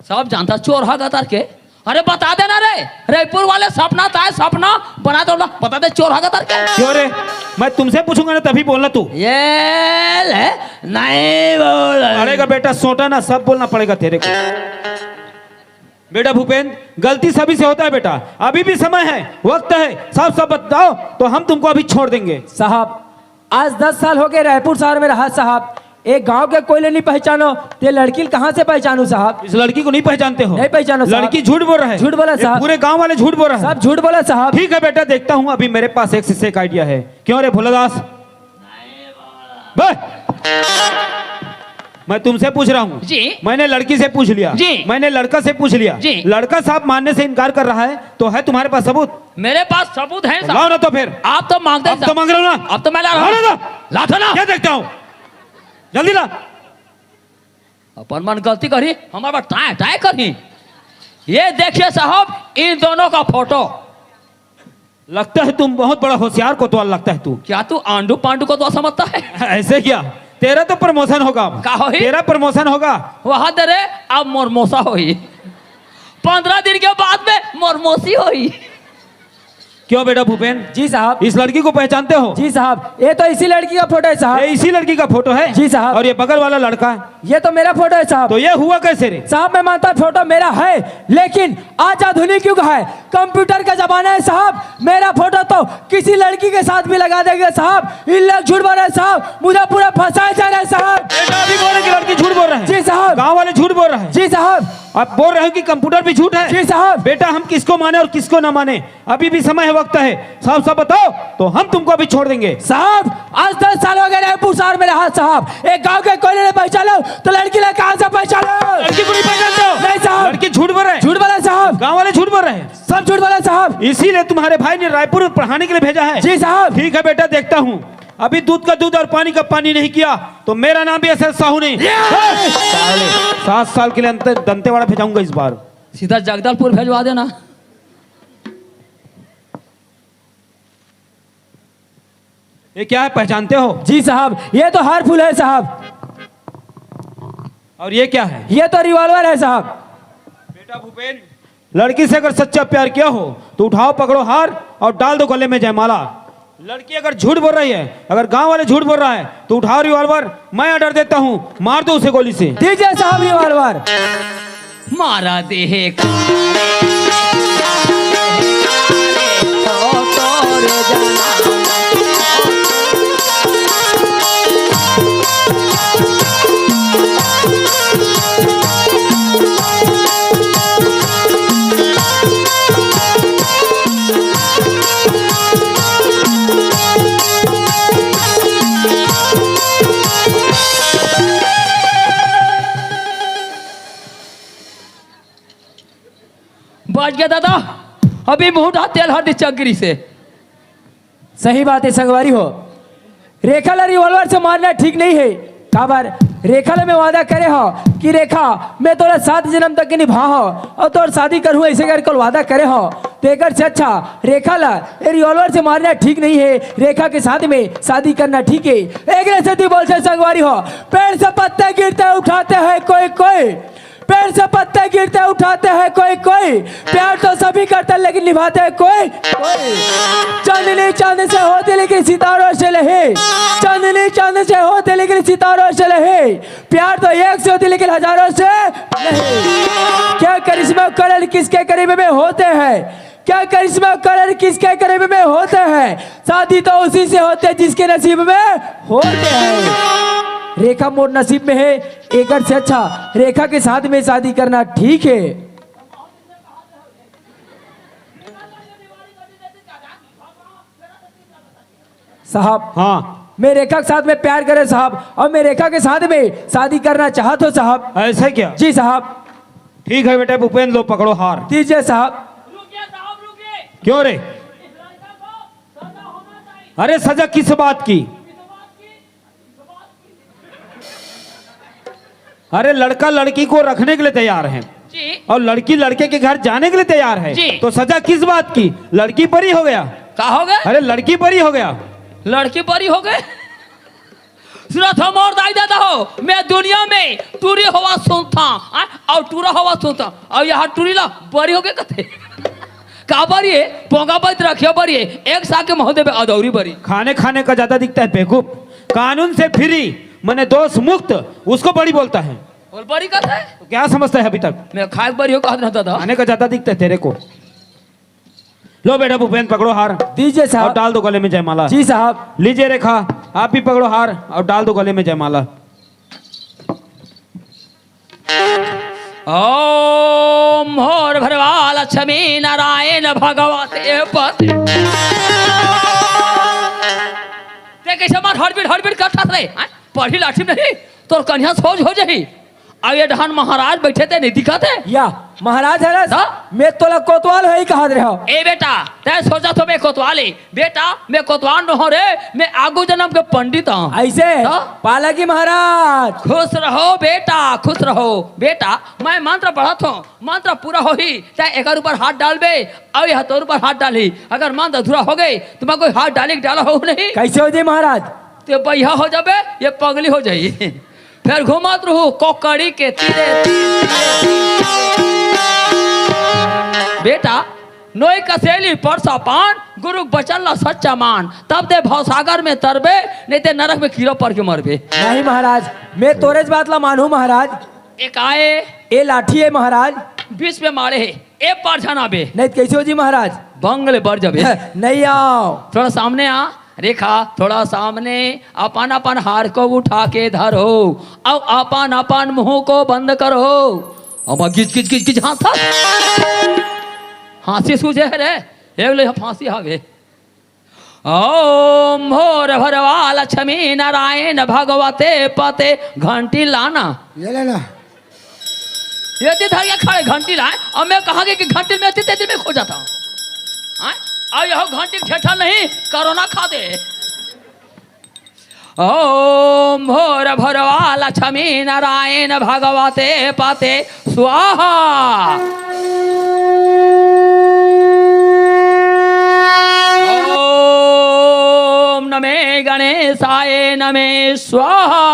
सब जानता चोर है गदर के अरे बता देना रे रायपुर वाले सपना ताए सपना बना दो ना बता दे चोर है गदर के क्यों रे मैं तुमसे पूछूंगा ना तभी बोलना तू ये ले नहीं बोल अरेगा बेटा सोटा ना सब बोलना पड़ेगा तेरे को बेटा भूपेन गलती सभी से होता है बेटा अभी भी समय है वक्त है साफ साफ बताओ तो हम तुमको अभी छोड़ देंगे साहब आज 10 साल हो गए रायपुर शहर में रहा साहब एक गांव के कोई नहीं पहचानो ये लड़की कहाँ से पहचानू साहब इस लड़की को नहीं पहचानते हो नहीं पहचानो साहब। लड़की झूठ बोल रहा है झूठ बोला ये साहब। पूरे गांव वाले झूठ बोल रहे हैं सब झूठ बोला साहब ठीक है बेटा देखता हूँ अभी मेरे पास एक से एक आइडिया है क्यों रे भोलादास बस मैं तुमसे पूछ रहा हूँ जी। मैंने लड़की से पूछ लिया जी। मैंने लड़का से पूछ लिया जी। लड़का साहब मानने से इनकार कर रहा है तो है तुम्हारे पास सबूत मेरे पास सबूत है साहब। लाओ ना तो फिर आप तो मांगते अब तो मांग रहा हूँ ना अब तो मैं ला लाओ रहा ना हूँ तो। लाता ना क्या देखता हूँ जल्दी ला अपन मन गलती करी हमारे बात टाय टाय करी ये देखिए साहब इन दोनों का फोटो लगता है तुम बहुत बड़ा होशियार कोतवाल लगता है तू क्या तू आंडू पांडू को तो समझता है ऐसे क्या तेरा तो प्रमोशन होगा अब। का होई? तेरा प्रमोशन होगा वहां दे रे अब मोरमोसा होई 15 दिन के बाद में मोरमोसी होई क्यों बेटा भूपेन जी साहब इस लड़की को पहचानते हो जी साहब ये तो इसी लड़की का फोटो है साहब ये इसी लड़की का फोटो है जी साहब। और ये बगल वाला लड़का ये तो मेरा फोटो है साहब तो ये हुआ कैसे रे साहब मैं मानता हूं फोटो मेरा है लेकिन आज आधुनिक युग है कंप्यूटर का जमाना है साहब मेरा फोटो तो किसी लड़की के साथ भी लगा देंगे साहब इन लोग झूठ बोल रहे हैं साहब मुझे पूरा फंसाए जा रहे हैं साहब बेटा अभी बोल रहे कि लड़की झूठ बोल रहे हैं जी साहब गांव वाले झूठ बोल रहे हैं जी साहब आप बोल रहे हो कि कंप्यूटर भी झूठ है जी साहब बेटा हम किसको माने और किसको ना माने अभी भी समय है वक्त है साफ साफ बताओ तो हम तुमको अभी छोड़ देंगे साहब आज 10 साल हो गए रायपुर शहर में रहा साहब एक गांव के कोई नहीं पहचानो तो लड़की ने कहां से पहचानो लड़की को नहीं पहचानते हो नहीं साहब लड़की झूठ बोल रहे हैं झूठ बोला साहब गांव वाले झूठ बोल रहे हैं सब झूठ बोला साहब इसीलिए तुम्हारे भाई ने रायपुर में पढ़ाने के लिए भेजा है जी साहब ठीक है बेटा देखता हूँ अभी दूध का दूध और पानी का पानी नहीं किया तो मेरा नाम भी ऐसा साहू नहीं 7 साल के लिए दंतेवाड़ा भेजाऊंगा इस बार सीधा जगदलपुर भेजवा देना ये क्या है पहचानते हो जी साहब ये तो हार फूल है साहब और ये क्या है ये तो रिवॉल्वर है साहब बेटा भूपेन लड़की से अगर सच्चा प्यार किया हो तो उठाओ पकड़ो हार और डाल दो गले में जयमाला लड़की अगर झूठ बोल रही है अगर गांव वाले झूठ बोल रहा है तो उठाओ रिवॉल्वर मैं ऑर्डर देता हूँ मार दो उसे गोली से दीजिए साहब रिवॉल्वर मारा देहे बच गया दादा अभी मुंह उठा तेल हर दी चक्री से सही बात है संगवारी हो रेखा ला रिवॉल्वर से मारना ठीक नहीं है काबर रेखा ले मैं वादा करे हो कि रेखा मैं तोरा 7 जन्म तक के निभा हो और तोर शादी करूँ ऐसे कर कल वादा करे हो तो एक से अच्छा रेखा ला ये रिवॉल्वर से मारना ठीक नहीं है, रेखा के साथ में शादी करना ठीक है। एक से तू बोल से संगवारी हो, पेड़ से पत्ते गिरते उठाते हैं कोई कोई, पेड़ से पत्ते गिरते उठाते हैं कोई कोई, प्यार तो सभी करते हैं लेकिन निभाते हैं कोई कोई। चांदनी चांद से होते लेकिन सितारों से लहे, चांदनी चांद से होते लेकिन सितारों से लहे, प्यार तो एक से होती लेकिन हजारों से नहीं। क्या करिश्मा कलर किसके करीब में होते हैं, क्या करिश्मा कलर किसके करीब में होते हैं, शादी तो उसी से होते हैं जिसके नसीब में होते हैं। रेखा मोर नसीब में है, एक से अच्छा रेखा के साथ में शादी करना ठीक है। साहब हाँ मैं रेखा के साथ में प्यार करे साहब, और मैं रेखा के साथ में शादी करना चाहता हूँ साहब। ऐसा क्या? जी साहब। ठीक है बेटे भूपेंद्र, लो पकड़ो हार। दीजिए साहब। क्यों रे? अरे सजा किस बात की? अरे लड़का लड़की को रखने के लिए तैयार है जी। और लड़की लड़के के घर जाने के लिए तैयार है जी। तो सजा किस बात की? लड़की बरी हो गया। का हो गए? अरे लड़की बरी हो गया। लड़की बड़ी हो गए? सिर्फ हम और दाई दादा हो, मैं दुनिया में टूरी हवा सुनता और टूरा हवा सुनता और यहाँ टूरी ला बड़ी हो गए कथे का बरी है? पोंगा बच रखियो बरी है, एक साल के महोदय पे अदौरी बरी। खाने खाने का ज्यादा दिखता है बेवकूफ। कानून से फ्री मैंने दोष मुक्त उसको बड़ी बोलता है। और बड़ी कथे है? तो क्या समझता है अभी तक? मैं खाए बरी हो कहा दादा। खाने का ज्यादा दिखता है तेरे को। लो बेटा भूपेंद्र पकड़ो हार। दीजिए और साहब। डाल दो गले में जयमाला। जी साहब। लीजिए रेखा आप भी पकड़ो हार और डाल दो गले में जयमाला। ओम होर भरवा लक्ष्मी नारायण भगवते पति। ते कैसे मार हड़बीड़ करता रे? पढ़ी लाठी नहीं तोर कन्या सोच हो जाही। अब ये डहान महाराज बैठे थे नहीं दिखाते या महाराज है ना? हाँ? मैं तोला कोतवाल है ही कहा रहे हो। ए बेटा तै सोचा तो मैं कोतवाली बेटा, मैं कोतवाल न हो रे, मैं आगू जन्म के पंडित हूँ। ऐसे हाँ? पालकी महाराज। खुश रहो बेटा, खुश रहो बेटा। मैं मंत्र पढ़त हूँ, मंत्र पूरा हो ही चाहे एक ऊपर हाथ डाल बे और यह तोर ऊपर हाथ डाली। अगर मंत्र अधूरा हो गई तो मैं कोई हाथ डाली डाला हो नहीं। कैसे हो जी महाराज? तो बैया हो जाबे ये पगली हो जाई। फिर घुमात रहू कोकड़ी के तीरे बेटा। नोई कसेली परसा पान गुरु बचन ला सच्चा मान, तब दे भवसागर में तरबे नहीं ते नरक में कीड़ो पर के मरबे। नहीं महाराज मैं तोरेज बात ला मानू महाराज। एक आए ए लाठी है महाराज। बीच में मारे है ए पर जाना बे नहीं कैसे हो जी महाराज? बंगले बढ़ जाबे। नहीं आओ। थोड़ा सामने आ रेखा, थोड़ा सामने। अपन अपन हार को उठा के धरो और अपन अपन मुंह को बंद करो। अब गिच गिच गिच गिच हंसा हंसी सूझे रे एक ले फांसी हावे। ओम भोर भरवा लक्ष्मी नारायण भगवते पते। घंटी लाना ले लेना। ये धरिया खड़े घंटी लाए और मैं कहा कि घंटी में तेरे में खो जाता हूँ। और यह घंटी ठेठा नहीं कोरोना खा दे। ओम भोर भरवा लक्ष्मी नारायण भगवते पते स्वाहा। ओम नमे गणेशाय नमे स्वाहा।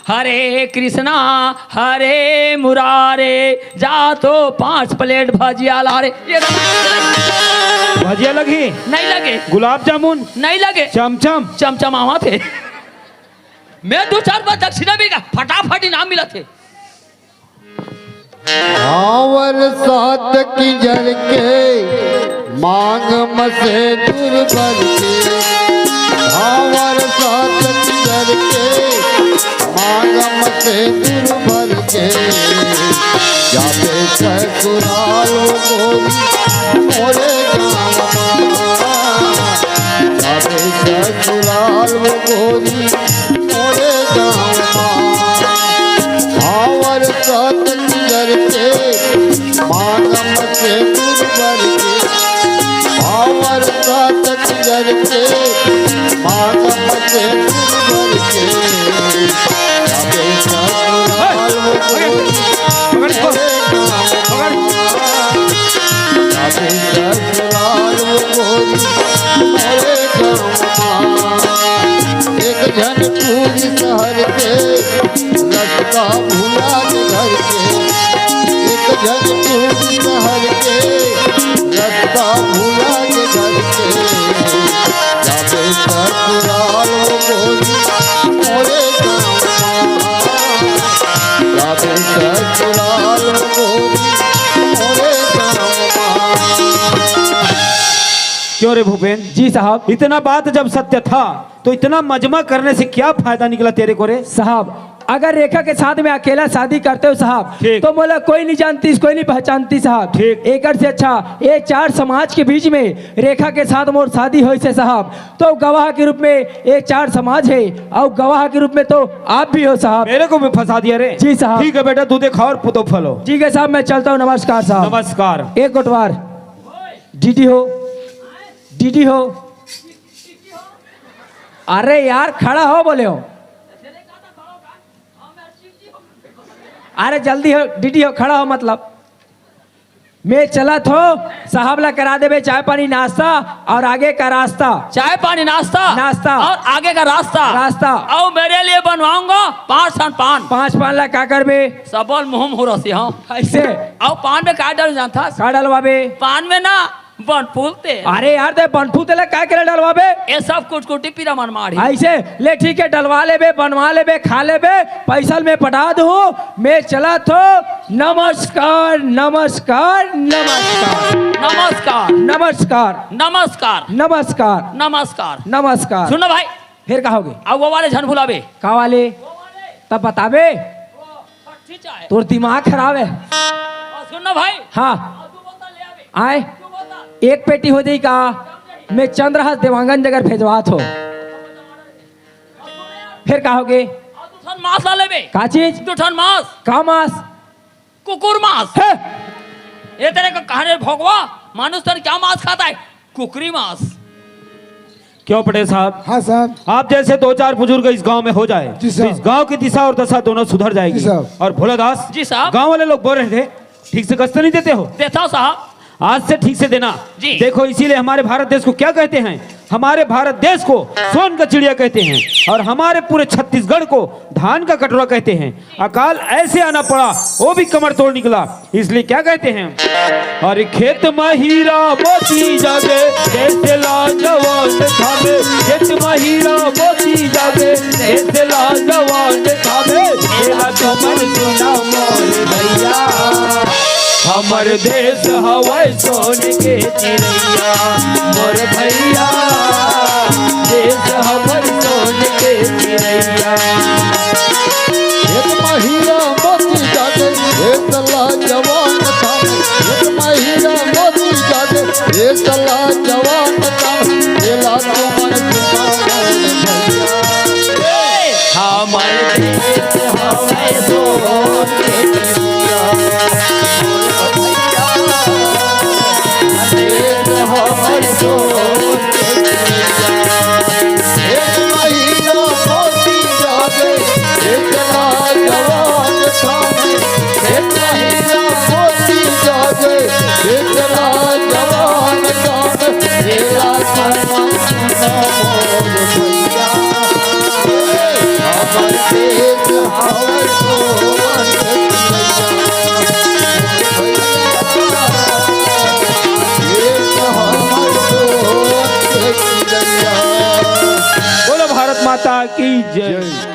हरे कृष्णा हरे मुरारे जा तो 5 प्लेट भजिया ला रे। ये भजिया लगी? नहीं लगे। गुलाब जामुन? नहीं लगे। चमचम? चमचमावा थे। मैं 2-4 बार दक्षिणा भी फटाफट इनाम मिला थे। आवर सात की जल के मांग मसे दूर भर के। आवर सात की जल के मांग मसे दूर भर के। जाबे ससुरालो गोरी मोरे गाँव। जाबे ससुरालो गोरी मोरे गाँव। आवर सात के मांगम से दूर भर के। आवर सात के जन टूरी शहर के रास्ता भूला के घर के, एक जन टूरी शहर के रास्ता भूला के घर के, जाबे ससुराल गोरी मोरे गाँव, जाबे ससुराल गोरी मोरे गाँव। क्यों रे भूपेन? जी साहब। इतना बात जब सत्य था तो इतना मजमा करने से क्या फायदा निकला तेरे को रे? साहब अगर रेखा के साथ में अकेला शादी करते हो साहब ठीक। तो बोला कोई नहीं जानती कोई नहीं पहचानती साहब। ठीक। एक से अच्छा ये 4 समाज के बीच में रेखा के साथ मोर शादी हुई से साहब, तो गवाह के रूप में ये 4 समाज है और गवाह के रूप में तो आप भी हो साहब। मेरे को भी फंसा दिया रे? जी साहब। ठीक है बेटा, तू देखा और पुतो फलो। ठीक है साहब, मैं चलता हूँ। नमस्कार साहब। नमस्कार। एक गोटवार डीडी हो, डीडी हो। अरे यार खड़ा हो बोले हो। अरे जल्दी हो डीडी हो, खड़ा हो मतलब। मैं चला थो साहब ला करा देवे चाय पानी नाश्ता और आगे का रास्ता। चाय पानी नाश्ता नाश्ता। और आगे का रास्ता रास्ता। और मेरे लिए बनवाऊंगा 5 टन पान। 5 पान ला का कर बे? सबल मुहम हो रसी हाँ। ऐसे और पान में क्या डाल जानता? का डलवाबे? पान में ना बन फूलते। अरे यार ते बनफू तेला का करे डलवाबे? ये सब कुछ कुटी पीरा मन मारी। ऐसे ले ठीक है, डलवा लेबे, बनवा लेबे, खा लेबे, पैसा में पटा दूं। मैं चला तो नमस्कार नमस्कार नमस्कार नमस्कार नमस्कार नमस्कार नमस्कार नमस्कार। नमस्कार। सुनो भाई, फिर कहोगे अब वो वाले झन भुलावे का वाले? तब बताबे, ठीक है। तोर दिमाग खराब है। और सुनो भाई, हाँ तू बोतल ले आवे। आए तू बोतल। एक पेटी हो जाई का? मैं चंद्रहास देवांगन जगह भेजवात हो। फिर कहोगे और तू ठन मांस ला लेबे। का चीज? तू ठन मांस, का मांस? कुकुर मांस। है? ये तेरे को कहानी भोगवा मानुष तन क्या मांस खाता है? कुकरी मांस। क्यों पटेल साहब? हाँ साहब। आप जैसे 2-4 बुजुर्ग इस गांव में हो जाए जी तो साहब। इस गांव की दिशा और दशा दोनों सुधर जाएगी। जी साहब। और भोलादास जी साहब। गांव वाले लोग बोल रहे थे ठीक से गश्त नहीं देते हो, देता हूं साहब। आज से ठीक से देना। जी। देखो इसीलिए हमारे भारत देश को क्या कहते हैं? हमारे भारत देश को सोन का चिड़िया कहते हैं और हमारे पूरे छत्तीसगढ़ को धान का कटोरा कहते हैं। अकाल ऐसे आना पड़ा वो भी कमर तोड़ निकला, इसलिए क्या कहते हैं? अरे खेत में हीरा मोती जागे जैसे लाजवान थामे, खेत में हीरा मोती जागे जैसे लाजवान थामे, मेरा कमर सुना मोर भैया, हमर देश हवाई सोन के चिड़ैया, मोर भैया देश हमर सोन के चिड़ैया। एक महिला मोती जागे एक लाजवान थामे, एक महिला मोती जागे एक लाजवान थामे, मेला तुमन सुना मोर भैया, हमर देश हवाई सोन के चिड़िया, देश हमर सोन के चिड़िया। एक महिला मोती जागे एक लाजवान थामे, एक महिला मोती जागे एक लाजवान थामे, मेला तुमन सुना मोर भैया, हमर देश हमर सोन के बोलो भारत माता की जय।